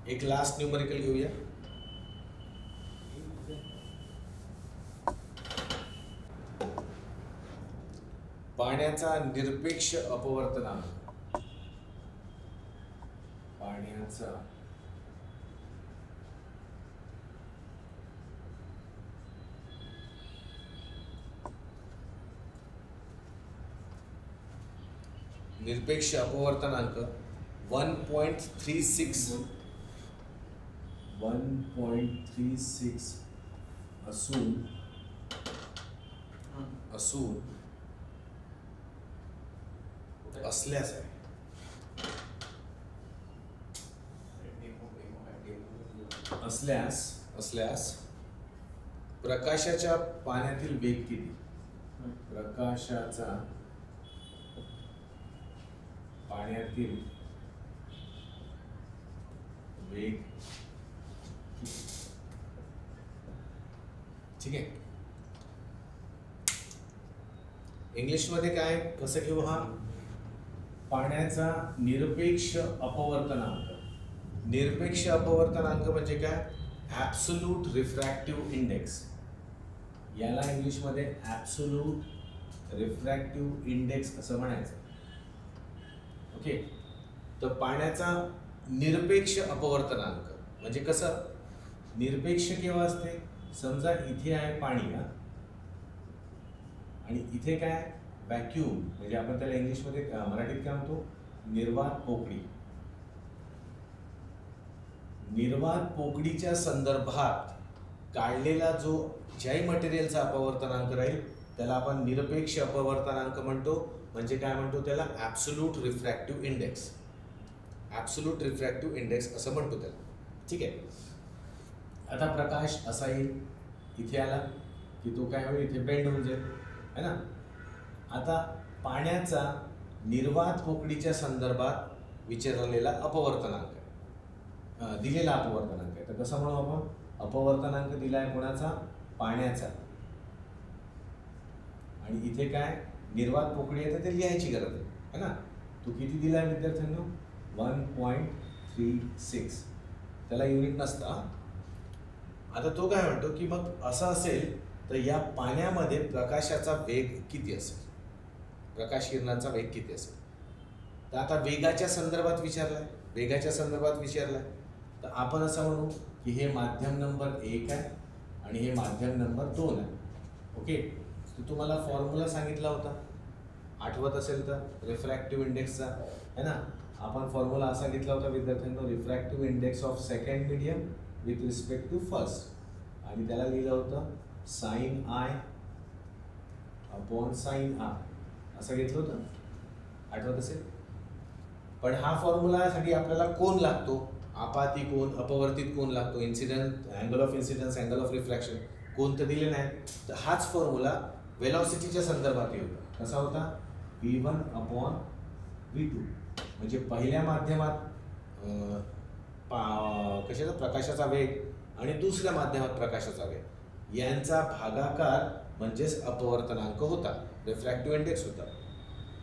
[SPEAKER 1] एक लास्ट न्यूमरिकल घेऊया. पाण्याचा निरपेक्ष अपवर्तनांक. पाण्याचा निरपेक्ष अपवर्तनांक 1.36 असून असल्यास आहे. असल्यास प्रकाशाच्या पाण्यातील वेग किती? प्रकाशाचा पाण्यातील वेग किती? ठीक आहे. इंग्लिश मध्ये काय कसं घेऊ, हा पाण्याचा निरपेक्ष अपवर्तनांक. निरपेक्ष अपवर्तनांक म्हणजे काय, ॲब्सोल्यूट रिफ्रॅक्टिव्ह इंडेक्स. याला इंग्लिश मध्ये ॲब्सोल्यूट रिफ्रॅक्टिव्ह इंडेक्स असं म्हणायचं. ओके, तर पाण्याचा निरपेक्ष अपवर्तनांक म्हणजे कसं, निरपेक्ष केव्हा असते, समजा इथे आहे पाणी ना आणि इथे काय व्हॅक्यूम, म्हणजे आपण त्याला इंग्लिशमध्ये मराठीत काय म्हणतो, निर्वात पोकळी. निर्वात पोकळीच्या संदर्भात काढलेला जो ज्याही मटेरियलचा अपवर्तनांक राहील त्याला आपण निरपेक्ष अपवर्तनांक म्हणतो. म्हणजे काय म्हणतो त्याला, absolute refractive index. Absolute refractive index असं म्हणतो त्याला. ठीक आहे. आता प्रकाश असा येईल, इथे आला की तो काय होईल, इथे बेंड होऊन जाईल है ना. आता पाण्याचा निर्वात पोकळीच्या संदर्भात विचारलेला अपवर्तनांक आहे, दिलेला अपवर्तनांक आहे. तर कसं म्हणू आपण, अपवर्तनांक दिला आहे कोणाचा, पाण्याचा. आणि इथे काय निर्वात पोकळी आहे तर ते लिहायची गरज आहे ना. तो किती दिला आहे विद्यार्थ्यांना, 1.36. त्याला युनिट नसता. आता तो काय म्हणतो की मग असं असेल तर या पाण्यामध्ये प्रकाशाचा वेग किती असेल, प्रकाश किरणांचा वेग किती असेल. तर आता वेगाच्या संदर्भात विचारलाय, तर आपण असं म्हणू की हे माध्यम नंबर 1 आहे आणि हे माध्यम नंबर 2 आहे. ओके, तर तुम्हाला फॉर्म्युला सांगितला होता. आठवत असेल तर रिफ्रॅक्टिव्ह इंडेक्सचा है ना, आपण फॉर्म्युला असा घेतला होता विद्यार्थ्यांना, refractive index of second medium with respect to first, आणि त्याला लिहिलं होतं sine I upon sine R असं घेतलं होतं, आठवत असेल. पण हा फॉर्म्युलासाठी आपल्याला कोण लागतो, आपाती कोण, अपवर्तित कोण लागतो, incident angle of incidence, angle of refraction कोणतं दिले नाही. तर हाच फॉर्म्युला वेलॉसिटीच्या संदर्भात येतो. कसा होता, v1 अपॉन v2, म्हणजे पहिल्या माध्यमात कशाचा प्रकाशाचा वेग आणि दुसऱ्या माध्यमात प्रकाशाचा वेग यांचा भागाकार म्हणजेच अपवर्तनांक होता, रिफ्रॅक्टिव्ह इंडेक्स होता.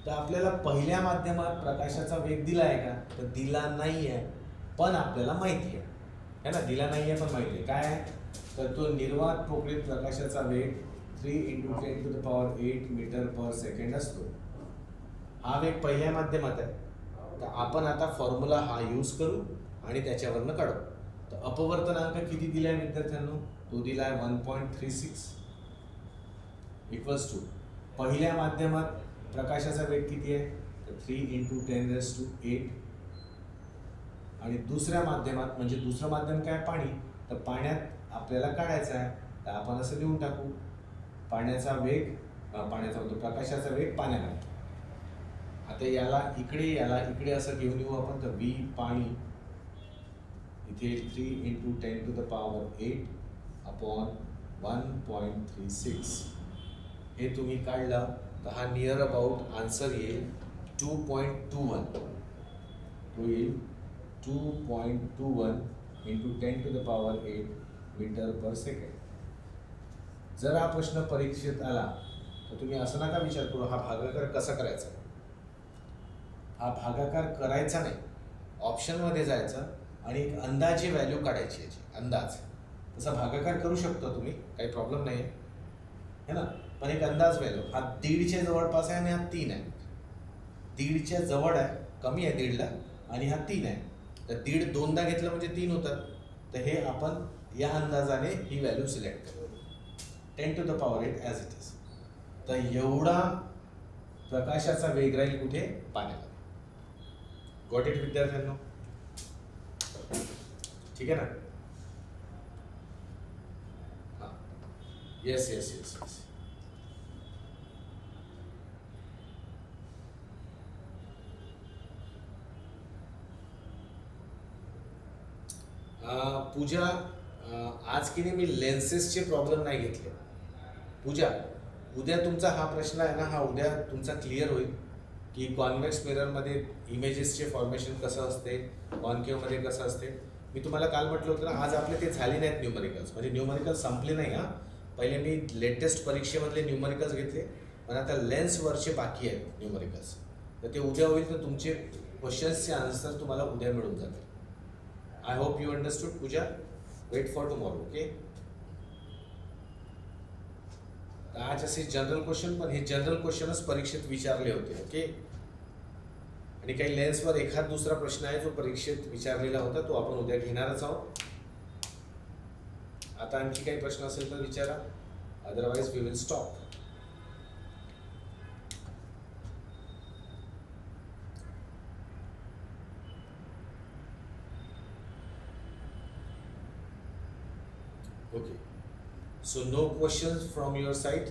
[SPEAKER 1] तर आपल्याला पहिल्या माध्यमात प्रकाशाचा वेग दिला आहे का, तर दिला नाही आहे, पण आपल्याला माहिती आहे ना, दिला नाही आहे पण माहिती आहे. काय आहे, तर तो निर्वात पोकळीत प्रकाशाचा वेग 3 × 10⁸ मीटर पर सेकंड असतो. हा वेग पहिल्या माध्यमात आहे. तर आपण आता फॉर्म्युला हा यूज करू आणि त्याच्यावरनं काढू. तर अपवर्तनांक किती दिला आहे विद्यार्थ्यांनो, तो दिला आहे 1.36 इक्वल्स टू पहिल्या माध्यमात प्रकाशाचा वेग किती आहे, तर 3 × 10⁸, आणि दुसऱ्या माध्यमात म्हणजे दुसरं माध्यम काय, पाणी, तर पाण्यात आपल्याला काढायचं आहे. तर आपण असं लिहून टाकू, पाण्याचा वेग, पाण्याचा होतो प्रकाशाचा वेग पाण्याला. आता याला इकडे असं घेऊन येऊ आपण, तर v पाणी इथे 3 × 10⁸ अपॉन 1.36, हे तुम्ही काढलं तर हा नियर अबाउट आन्सर येईल 2.21, तो येईल 2.21 × 10⁸ मीटर पर सेकंड. जर हा प्रश्न परीक्षेत आला तर तुम्ही असं नका विचार करू हा भागाकार कसा करायचा. हा भागाकार करायचा नाही, ऑप्शनमध्ये जायचं आणि एक अंदाजे व्हॅल्यू काढायची याची, अंदाज. तसा भागाकार करू शकता तुम्ही, काही प्रॉब्लेम नाही आहे ना, पण एक अंदाज व्हॅल्यू. हा 1.5च्या जवळपास आहे आणि हा 3 आहे, 1.5च्या जवळ आहे, कमी आहे 1.5ला, आणि हा 3 आहे. तर 1.5 दोनदा घेतलं म्हणजे 3 होतात. तर हे आपण या अंदाजाने ही व्हॅल्यू सिलेक्ट करू, 10⁸ ॲज इट इज. तर एवढा प्रकाशाचा वेग राहील कुठे, पाण्याला. गॉट इट विद्यार्थ्यांनो, ठीक आहे ना. हां, येस येस येस येस. पूजा, आज की नाही मी लेन्सेसचे प्रॉब्लेम नाही घेतले. पूजा, उद्या तुमचा हा प्रश्न आहे ना, हा उद्या तुमचा क्लिअर होईल की कॉन्व्हेक्स मिररमध्ये इमेजेसचे फॉर्मेशन कसं असते, कॉन्केव्हमध्ये कसं असते. मी तुम्हाला काल म्हटलं होतं ना, आज आपले ते झाले नाहीत न्यूमरिकल्स, म्हणजे न्यूमरिकल्स संपले नाही. हां, पहिले मी लेटेस्ट परीक्षेमधले न्यूमरिकल्स घेतले, पण आता लेन्सवरचे बाकी आहेत न्यूमरिकल्स. तर ते उद्या होईल, तर तुमचे क्वेश्चन्सचे आन्सर तुम्हाला उद्या मिळून जातील. I hope you understood Puja. Wait for tomorrow, okay. आज असे जनरल क्वेश्चन, पण हे जनरल क्वेश्चनच परीक्षेत विचारले होते, ओके. आणि काही लेन्सवर एखाद दुसरा प्रश्न आहे जो परीक्षेत विचारलेला होता, तो आपण उद्या घेणारच आहोत. आता आणखी काही प्रश्न असेल तर विचारा, otherwise we will stop. Okay, so no questions from your side.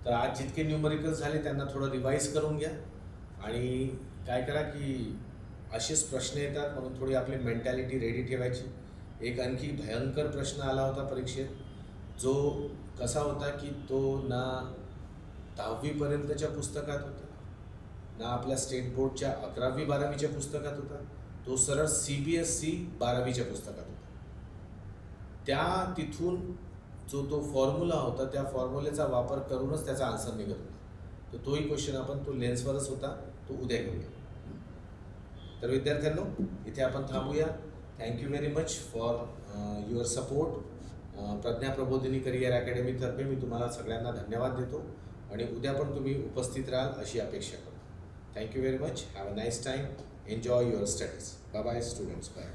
[SPEAKER 1] तर आज जितके न्यूमरिकल्स झाले त्यांना थोडं रिवाईज करून घ्या, आणि काय करा की असेच प्रश्न येतात म्हणून थोडी आपली मेंटॅलिटी रेडी ठेवायची. एक आणखी भयंकर प्रश्न आला होता परीक्षेत, जो कसा होता की तो ना 10वीपर्यंतच्या पुस्तकात होता, ना आपल्या स्टेट बोर्डच्या 11वी-12वीच्या पुस्तकात होता, तो सरळ CBSE 12वीच्या पुस्तकात होता. त्या तिथून जो तो फॉर्म्युला होता, त्या फॉर्म्युलेचा वापर करूनच त्याचा आन्सर निघत होता. तर तोही क्वेश्चन आपण, तो लेन्सवरच होता, तो उद्या घेऊया. तर विद्यार्थ्यांनो, इथे आपण थांबूया. Thank you very much for your support. Pragya Prabodhini career अकॅडमीतर्फे मी तुम्हाला सगळ्यांना धन्यवाद देतो, आणि उद्या पण तुम्ही उपस्थित राहाल अशी अपेक्षा करतो. Thank you very much. Have a nice time. Enjoy your studies. Bye bye students. Bye.